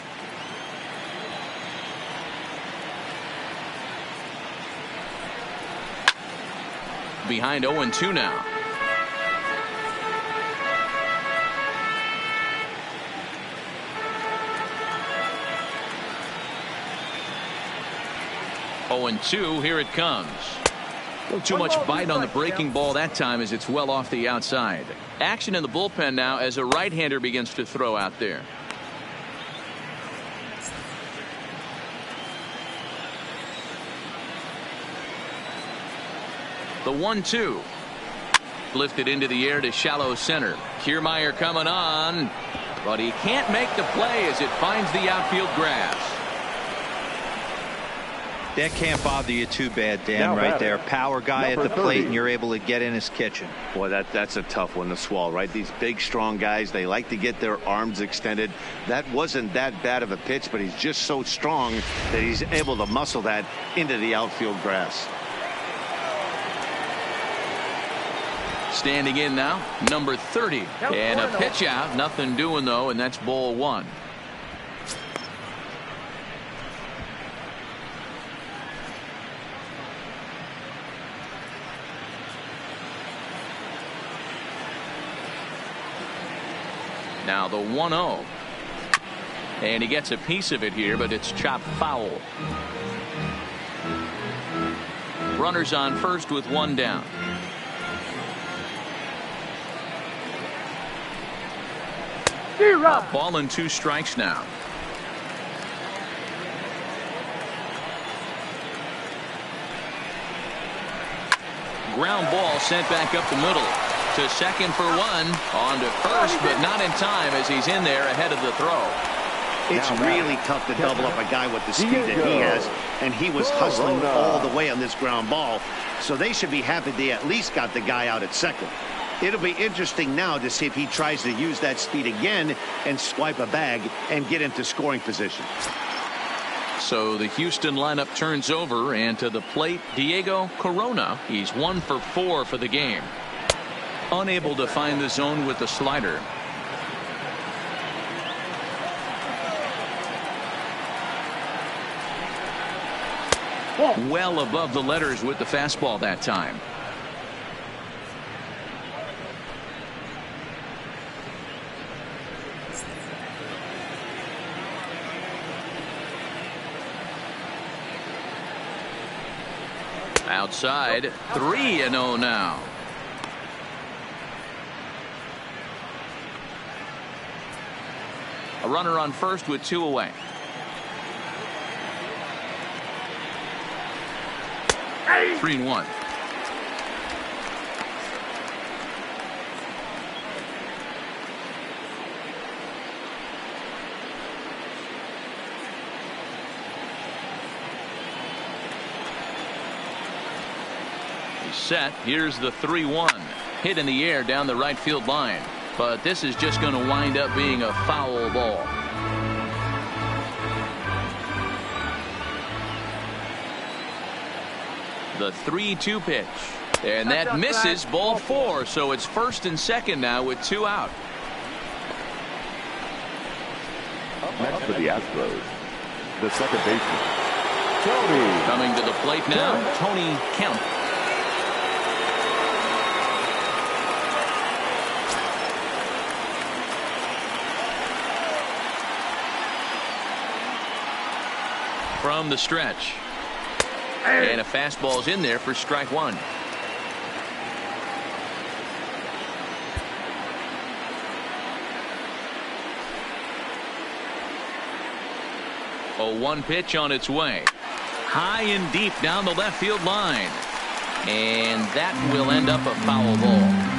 Behind 0-2 now. Oh, and 2, here it comes. A little too much bite on the breaking ball that time as it's well off the outside. Action in the bullpen now as a right-hander begins to throw out there. The 1-2. Lifted into the air to shallow center. Kiermaier coming on, but he can't make the play as it finds the outfield grass. That can't bother you too bad, Dan, right there. Power guy at the plate, and you're able to get in his kitchen. Boy, that's a tough one to swallow, right? These big, strong guys, they like to get their arms extended. That wasn't that bad of a pitch, but he's just so strong that he's able to muscle that into the outfield grass. Standing in now, number 30. And a pitch out. Nothing doing, though, and that's ball 1. Now the 1-0. And he gets a piece of it here, but it's chopped foul. Runners on first with 1 down. Ball and 2 strikes now. ground ball sent back up the middle. To second for one. On to first, but not in time as he's in there ahead of the throw. It's really tough to double up a guy with the speed that he has, and he was hustling all the way on this ground ball, so they should be happy they at least got the guy out at second. It'll be interesting now to see if he tries to use that speed again and swipe a bag and get into scoring position. So the Houston lineup turns over, and to the plate, Diego Corona. He's 1 for 4 for the game. Unable to find the zone with the slider. Well above the letters with the fastball that time. Outside, 3-0 now. A runner on first with 2 away. Hey. 3-1. He's set. Here's the 3-1. Hit in the air down the right field line. But this is just going to wind up being a foul ball. The 3-2 pitch. And that misses, ball 4. So it's first and second now with 2 out. Next for the Astros, the second baseman, Tony. Coming to the plate now, Tony Kemp. From the stretch. And a fastball's in there for strike 1. A 1 pitch on its way. High and deep down the left field line. And that will end up a foul ball.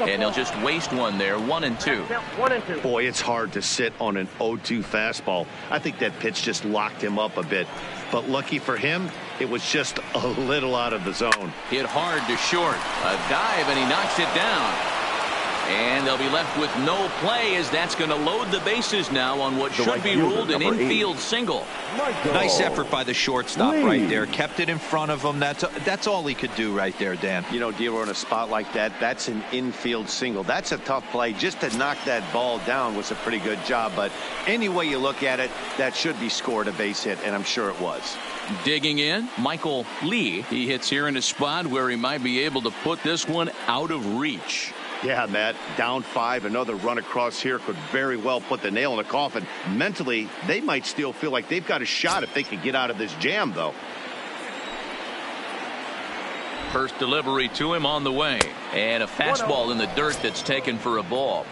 And they'll just waste one there. 1-2. 1-2. Boy, it's hard to sit on an 0-2 fastball. I think that pitch just locked him up a bit. But lucky for him, it was just a little out of the zone. Hit hard to short. A dive, and he knocks it down. And they'll be left with no play, as that's going to load the bases now on what should be ruled an infield single. Nice effort by the shortstop right there. Kept it in front of him. That's all he could do right there, Dan. You know, Dealer, in a spot like that, that's an infield single. That's a tough play. Just to knock that ball down was a pretty good job. But any way you look at it, that should be scored a base hit, and I'm sure it was. Digging in, Michael Lee. He hits here in a spot where he might be able to put this one out of reach. Yeah, Matt, down 5, another run across here could very well put the nail in the coffin. Mentally, they might still feel like they've got a shot if they could get out of this jam, though. First delivery to him on the way. And a fastball in the dirt that's taken for a ball.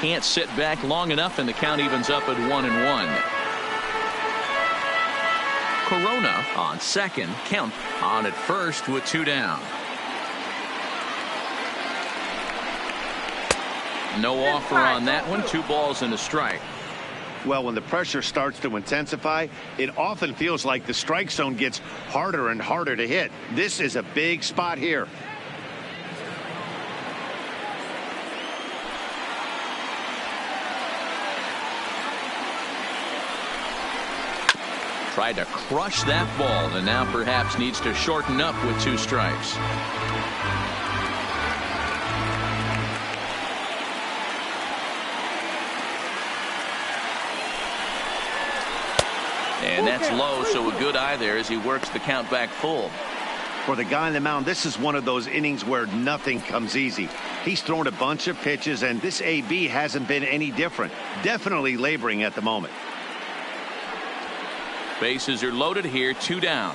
Can't sit back long enough, and the count evens up at 1-1. Corona on second. Kemp on at first with 2 down. No offer on that one. 2 balls and a strike. Well, when the pressure starts to intensify, it often feels like the strike zone gets harder and harder to hit. This is a big spot here. Tried to crush that ball, and now perhaps needs to shorten up with 2 strikes. And that's low, so a good eye there as he works the count back full. For the guy on the mound, this is one of those innings where nothing comes easy. He's thrown a bunch of pitches, and this AB hasn't been any different. Definitely laboring at the moment. Bases are loaded here, 2 down.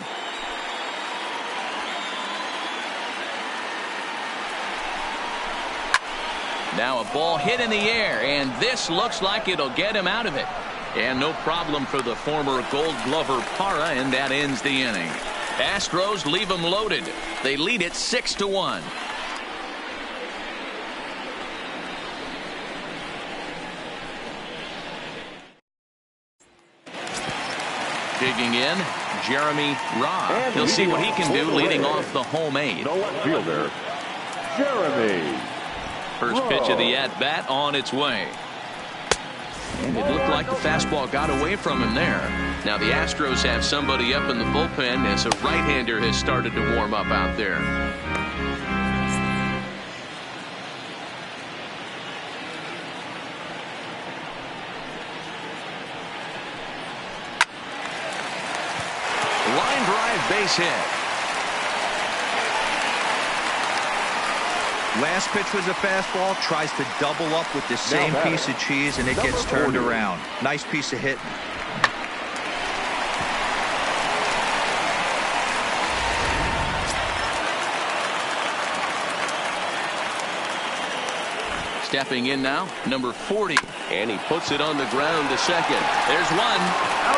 Now a ball hit in the air, and this looks like it'll get him out of it. And no problem for the former Gold Glover Parra, and that ends the inning. Astros leave them loaded. They lead it 6-1. Digging in, Jeremy Ra. He'll see what he can do leading off the home 8. The left fielder, Jeremy. First pitch of the at-bat on its way. And it looked like the fastball got away from him there. Now the Astros have somebody up in the bullpen as a right-hander has started to warm up out there. Line drive, base hit. Last pitch was a fastball, tries to double up with the same piece of cheese, and it gets turned around. Nice piece of hitting. Stepping in now, number 40. And he puts it on the ground to second. There's one.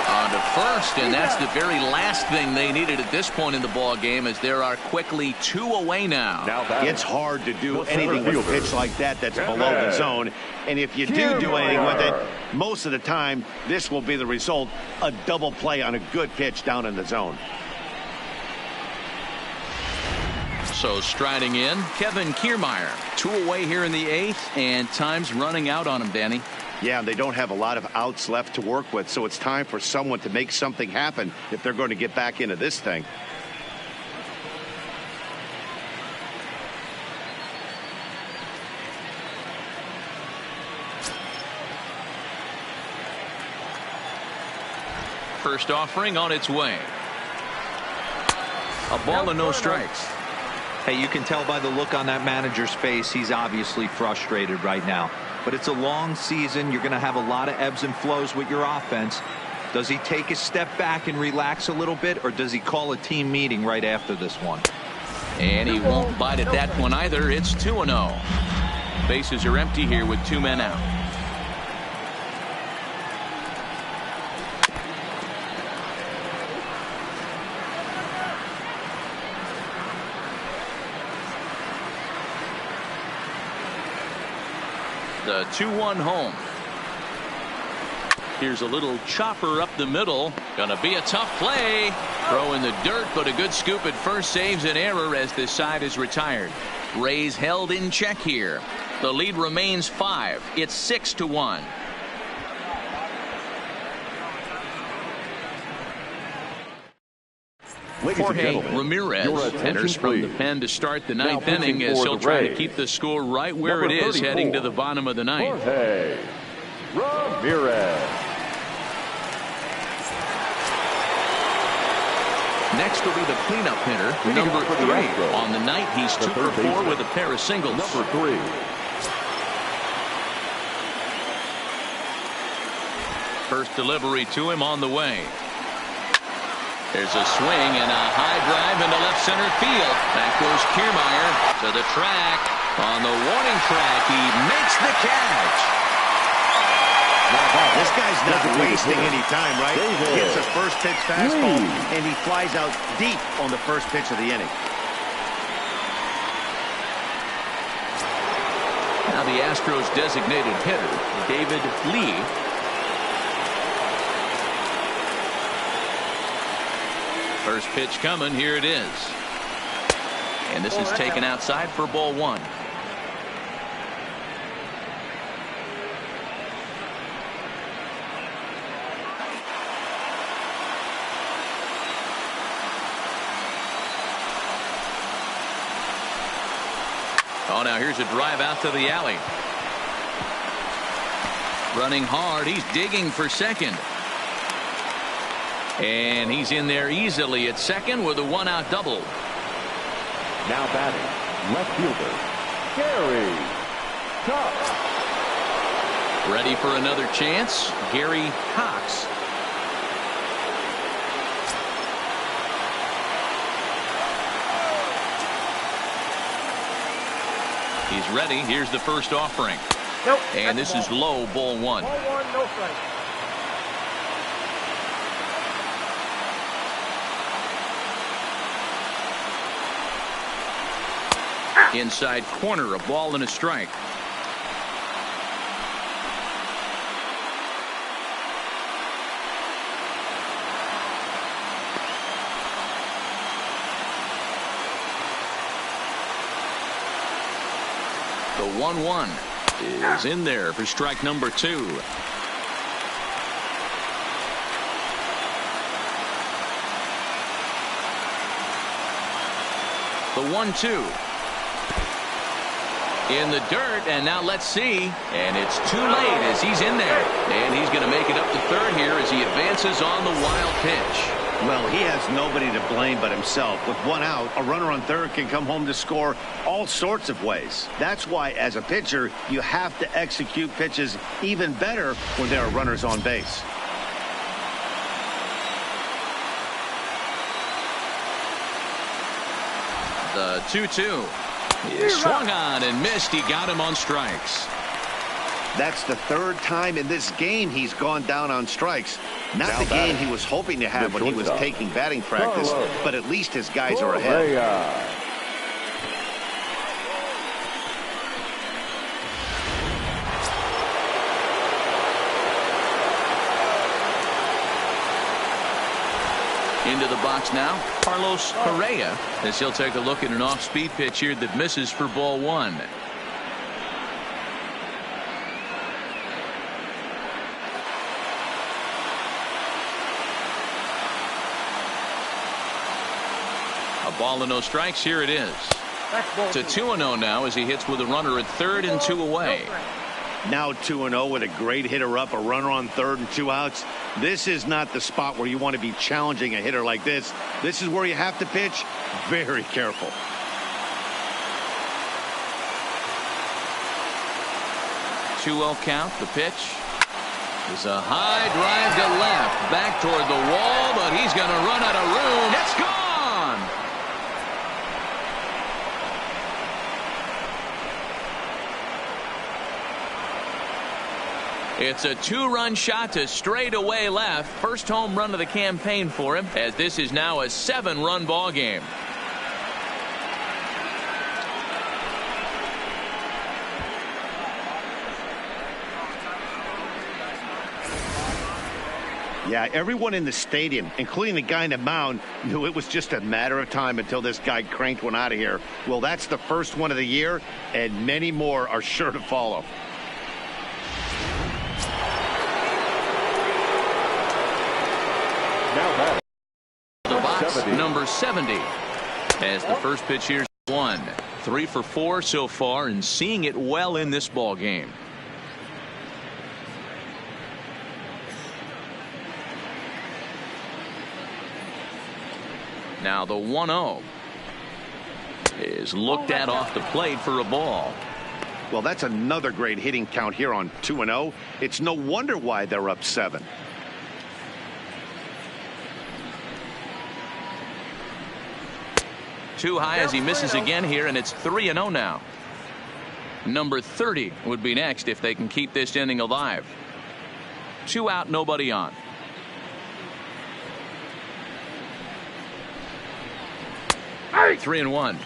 On to first, and that's the very last thing they needed at this point in the ball game, as there are quickly 2 away now. It's hard to do anything with a pitch like that that's below the zone. And if you do anything with it, most of the time, this will be the result, a double play on a good pitch down in the zone. So striding in, Kevin Kiermaier. 2 away here in the 8th, and time's running out on him, Danny. Yeah, they don't have a lot of outs left to work with, so it's time for someone to make something happen if they're going to get back into this thing. First offering on its way. A ball and no strikes. Hey, you can tell by the look on that manager's face, he's obviously frustrated right now. But it's a long season. You're going to have a lot of ebbs and flows with your offense. Does he take a step back and relax a little bit, or does he call a team meeting right after this one? And he won't bite at that one either. It's 2-0. Bases are empty here with 2 men out. The 2-1 home. Here's a little chopper up the middle. Gonna be a tough play. Throw in the dirt, but a good scoop at first saves an error as this side is retired. Rays held in check here. The lead remains 5. It's 6-1. Jorge Ramirez enters from the pen to start the 9th inning, as he'll try to keep the score right where it is heading to the bottom of the 9th. Jorge Ramirez. Next will be the cleanup hitter, number 3. On the night, he's 2 for 4 with a pair of singles. Number 3. First delivery to him on the way. There's a swing and a high drive into left center field. Back goes Kiermaier to the track. On the warning track, he makes the catch. This guy's not wasting any time, right? He gets his first pitch fastball, and he flies out deep on the first pitch of the inning. Now the Astros designated hitter, David Lee. First pitch coming. Here it is. And this is taken outside for ball 1. Oh, now here's a drive out to the alley. Running hard. He's digging for second. And he's in there easily at second with a 1-out double. Now batting, left fielder, Gary Cox. Ready for another chance, Gary Cox. He's ready. Here's the first offering. Nope. And this is low, ball one. Ball one, no strike. Inside corner, a ball and a strike. The 1-1 is in there for strike number 2. The 1-2 in the dirt, and now let's see, and it's too late as he's in there, and he's going to make it up to third here as he advances on the wild pitch. Well, he has nobody to blame but himself. With one out, a runner on third can come home to score all sorts of ways. That's why, as a pitcher, you have to execute pitches even better when there are runners on base. The 2-2 is swung on and missed. He got him on strikes. That's the third time in this game he's gone down on strikes. Not the game he was hoping to have when he was taking batting practice, but at least his guys are ahead. Into the box now, Carlos Correa, as he'll take a look at an off-speed pitch here that misses for ball one. A ball and no strikes. Here it is. To 2-0 now as he hits with a runner at third and 2 away. Now 2-0 with a great hitter up, a runner on third and 2 outs. This is not the spot where you want to be challenging a hitter like this. This is where you have to pitch very careful. Two-0 count. The pitch is a high drive to left, back toward the wall, but he's going to run out of room. It's gone. It's a 2-run shot to straightaway left. First home run of the campaign for him, as this is now a 7-run ball game. Yeah, everyone in the stadium, including the guy in the mound, knew it was just a matter of time until this guy cranked one out of here. Well, that's the first one of the year, and many more are sure to follow. The box, number 70. As the first pitch here's 1. 3 for 4 so far, and seeing it well in this ball game. Now the 1-0 is looked at off the plate for a ball. Well, that's another great hitting count here on 2-0. It's no wonder why they're up 7. Too high as he misses again here, and it's 3-0 now. Number 30 would be next if they can keep this inning alive. 2 out, nobody on. Hey! 3-1.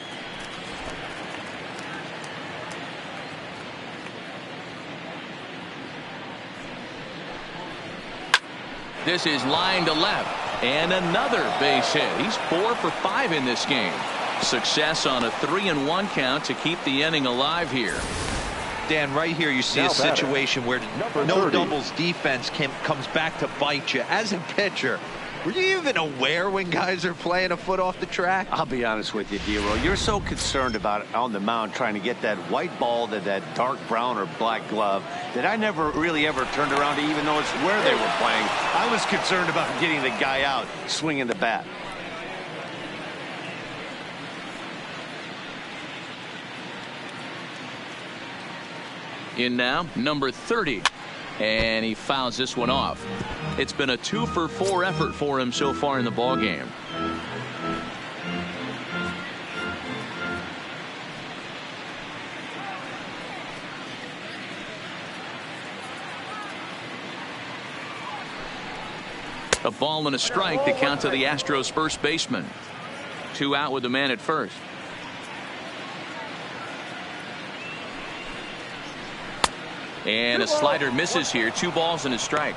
This is line to left, and another base hit. He's 4 for 5 in this game. Success on a 3-1 count to keep the inning alive here. Dan, right here you see a situation where no doubles defense comes back to bite you. As a pitcher, were you even aware when guys are playing a foot off the track? I'll be honest with you, D-Roll. You're so concerned about it on the mound trying to get that white ball to that dark brown or black glove that I never really ever turned around to even notice where they were playing. I was concerned about getting the guy out swinging the bat. In now, number 30. And he fouls this one off. It's been a 2 for 4 effort for him so far in the ball game. A ball and a strike to count to the Astros first baseman. 2 out with the man at first. And a slider misses here. 2 balls and a strike.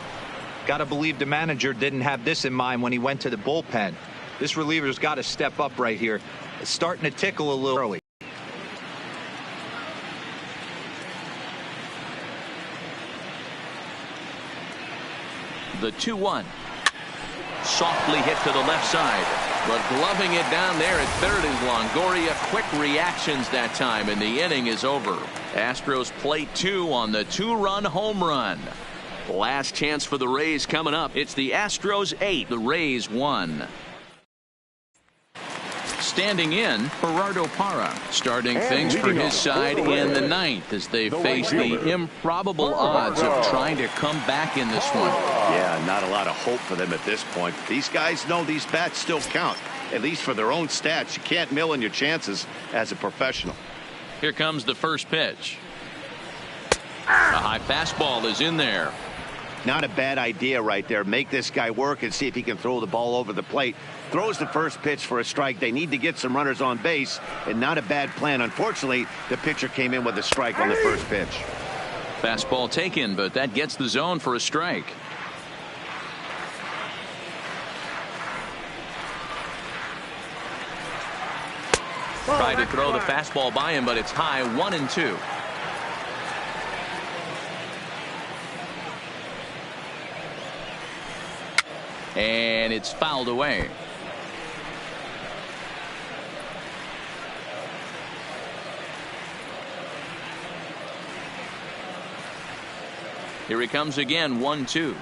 Got to believe the manager didn't have this in mind when he went to the bullpen. This reliever's got to step up right here. It's starting to tickle a little early. The 2-1. Softly hit to the left side. But gloving it down there at third is Longoria. Quick reactions that time, and the inning is over. Astros play 2 on the 2-run home run. Last chance for the Rays coming up. It's the Astros 8, the Rays 1. Standing in, Gerardo Parra, starting things for his side in the 9th as they face the improbable odds of trying to come back in this one. Yeah, not a lot of hope for them at this point. These guys know these bats still count, at least for their own stats. You can't mill in your chances as a professional. Here comes the first pitch. A high fastball is in there. Not a bad idea right there. Make this guy work and see if he can throw the ball over the plate. Throws the first pitch for a strike. They need to get some runners on base, and not a bad plan. Unfortunately, the pitcher came in with a strike on the first pitch. Fastball taken, but that gets the zone for a strike. Tried to throw the fastball by him, but it's high. 1-2. And it's fouled away. Here he comes again. 1-2.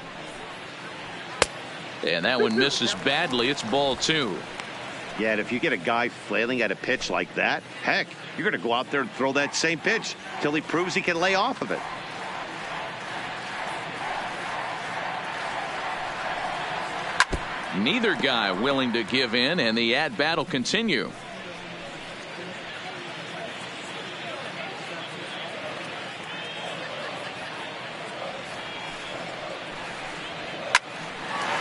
And that one misses badly. It's ball 2. Yeah, and if you get a guy flailing at a pitch like that, heck, you're going to go out there and throw that same pitch till he proves he can lay off of it. Neither guy willing to give in, and the at-bat will continue.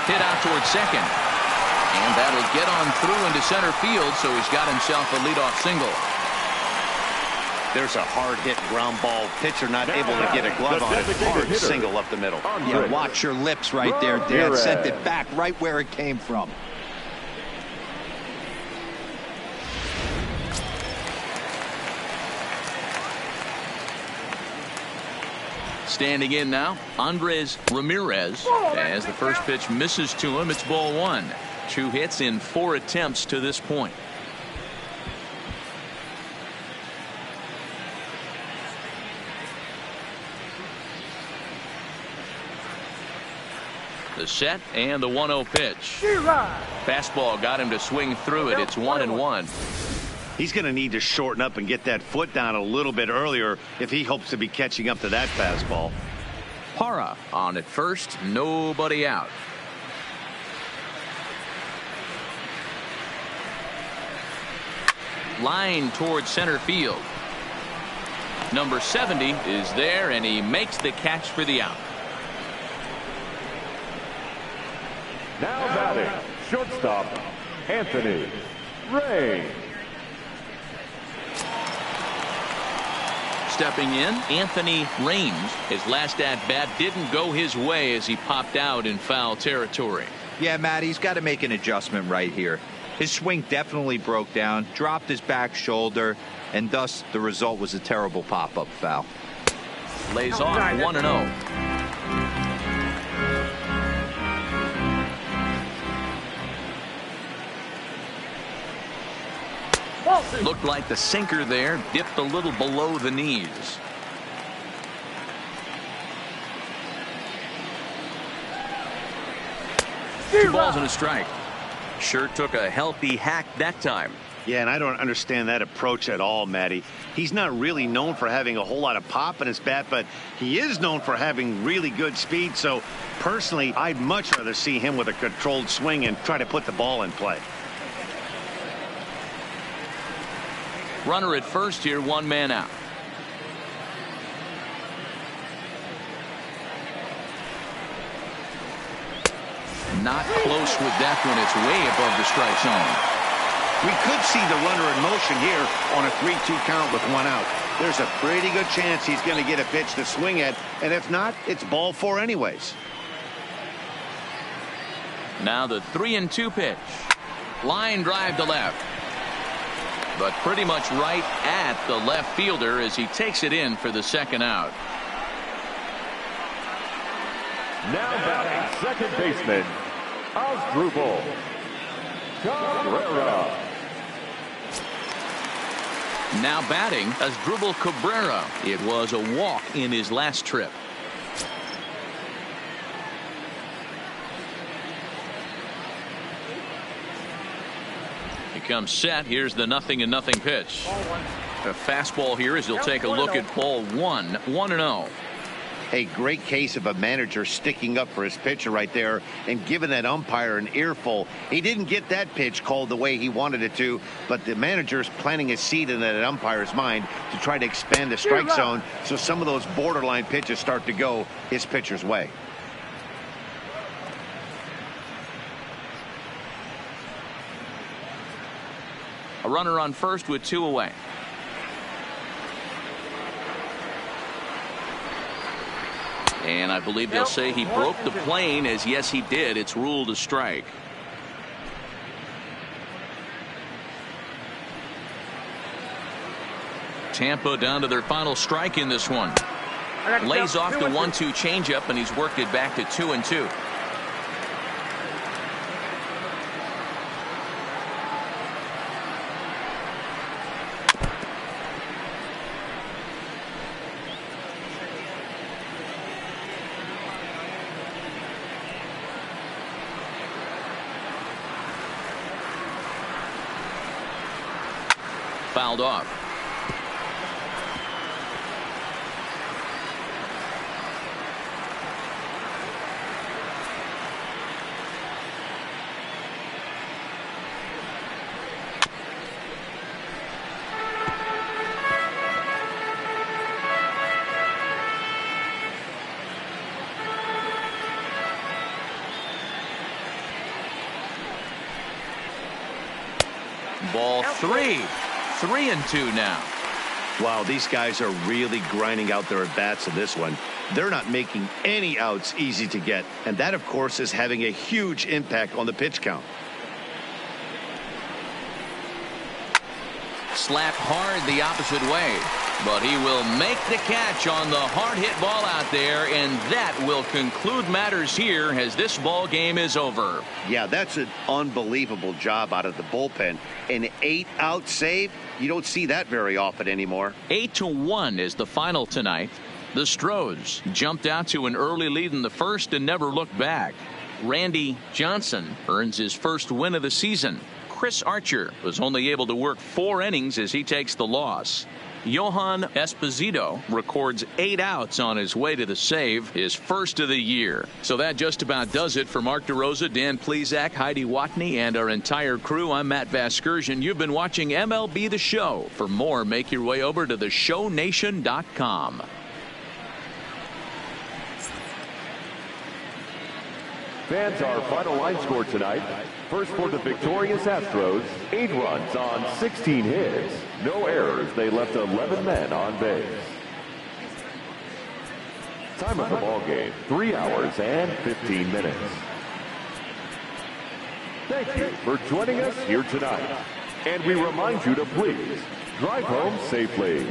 Hit out towards second. And that'll get on through into center field, so he's got himself a leadoff single. There's a hard-hit ground ball. Pitcher not able to get a glove on it. Hard single up the middle. Yeah, watch your lips right there, Dan. Sent it back right where it came from. Standing in now, Andres Ramirez. As the first pitch misses to him, it's ball 1. 2 hits in 4 attempts to this point. The set and the 1-0 pitch. Fastball got him to swing through it. It's 1-1. He's going to need to shorten up and get that foot down a little bit earlier if he hopes to be catching up to that fastball. Parra on at first, nobody out. Line towards center field. Number 70 is there, and he makes the catch for the out. Now batting, shortstop, Anthony Ray. Stepping in, Anthony Raines. His last at-bat didn't go his way as he popped out in foul territory. Yeah, Matt, he's got to make an adjustment right here. His swing definitely broke down, dropped his back shoulder, and thus the result was a terrible pop-up foul. Lays off 1-0. Looked like the sinker there dipped a little below the knees. Two balls and a strike. Sure took a healthy hack that time. Yeah, and I don't understand that approach at all, Matty. He's not really known for having a whole lot of pop in his bat, but he is known for having really good speed. So personally, I'd much rather see him with a controlled swing and try to put the ball in play. Runner at first here, 1 man out. not close with that when it's way above the strike zone. We could see the runner in motion here on a 3-2 count with one out. There's a pretty good chance he's going to get a pitch to swing at, and if not, it's ball 4 anyways. Now the 3-2 pitch. Line drive to left. But pretty much right at the left fielder as he takes it in for the second out. Now batting second baseman, Asdrubal Cabrera. Now batting Asdrubal Cabrera. It was a walk in his last trip. He comes set. Here's the 0-0 pitch. A fastball here as he'll take a look at ball 1. 1-0. A great case of a manager sticking up for his pitcher right there and giving that umpire an earful. He didn't get that pitch called the way he wanted it to, but the manager's planting a seed in that umpire's mind to try to expand the strike zone so some of those borderline pitches start to go his pitcher's way. A runner on first with 2 away. And I believe they'll say he broke the plane, as yes he did. It's ruled a strike. Tampa down to their final strike in this one. Lays off the 1-2 changeup, and he's worked it back to 2-2. Fouled off. Ball 3. 3-2 now. Wow, these guys are really grinding out their at-bats in this one. They're not making any outs easy to get, and that, of course, is having a huge impact on the pitch count. Slapped hard the opposite way, but he will make the catch on the hard hit ball out there, and that will conclude matters here as this ball game is over. Yeah, that's an unbelievable job out of the bullpen. An 8-out save, you don't see that very often anymore. 8-1 is the final tonight. The Astros jumped out to an early lead in the first and never looked back. Randy Johnson earns his first win of the season. Chris Archer was only able to work 4 innings as he takes the loss. Johan Esposito records 8 outs on his way to the save, his first of the year. So that just about does it for Mark DeRosa, Dan Plesac, Heidi Watney, and our entire crew. I'm Matt Vasgersian. You've been watching MLB The Show. For more, make your way over to theshownation.com. Fans, our final line score tonight. First for the victorious Astros, 8 runs on 16 hits. No errors. They left 11 men on base. Time of the ball game, 3 hours and 15 minutes. Thank you for joining us here tonight. And we remind you to please drive home safely.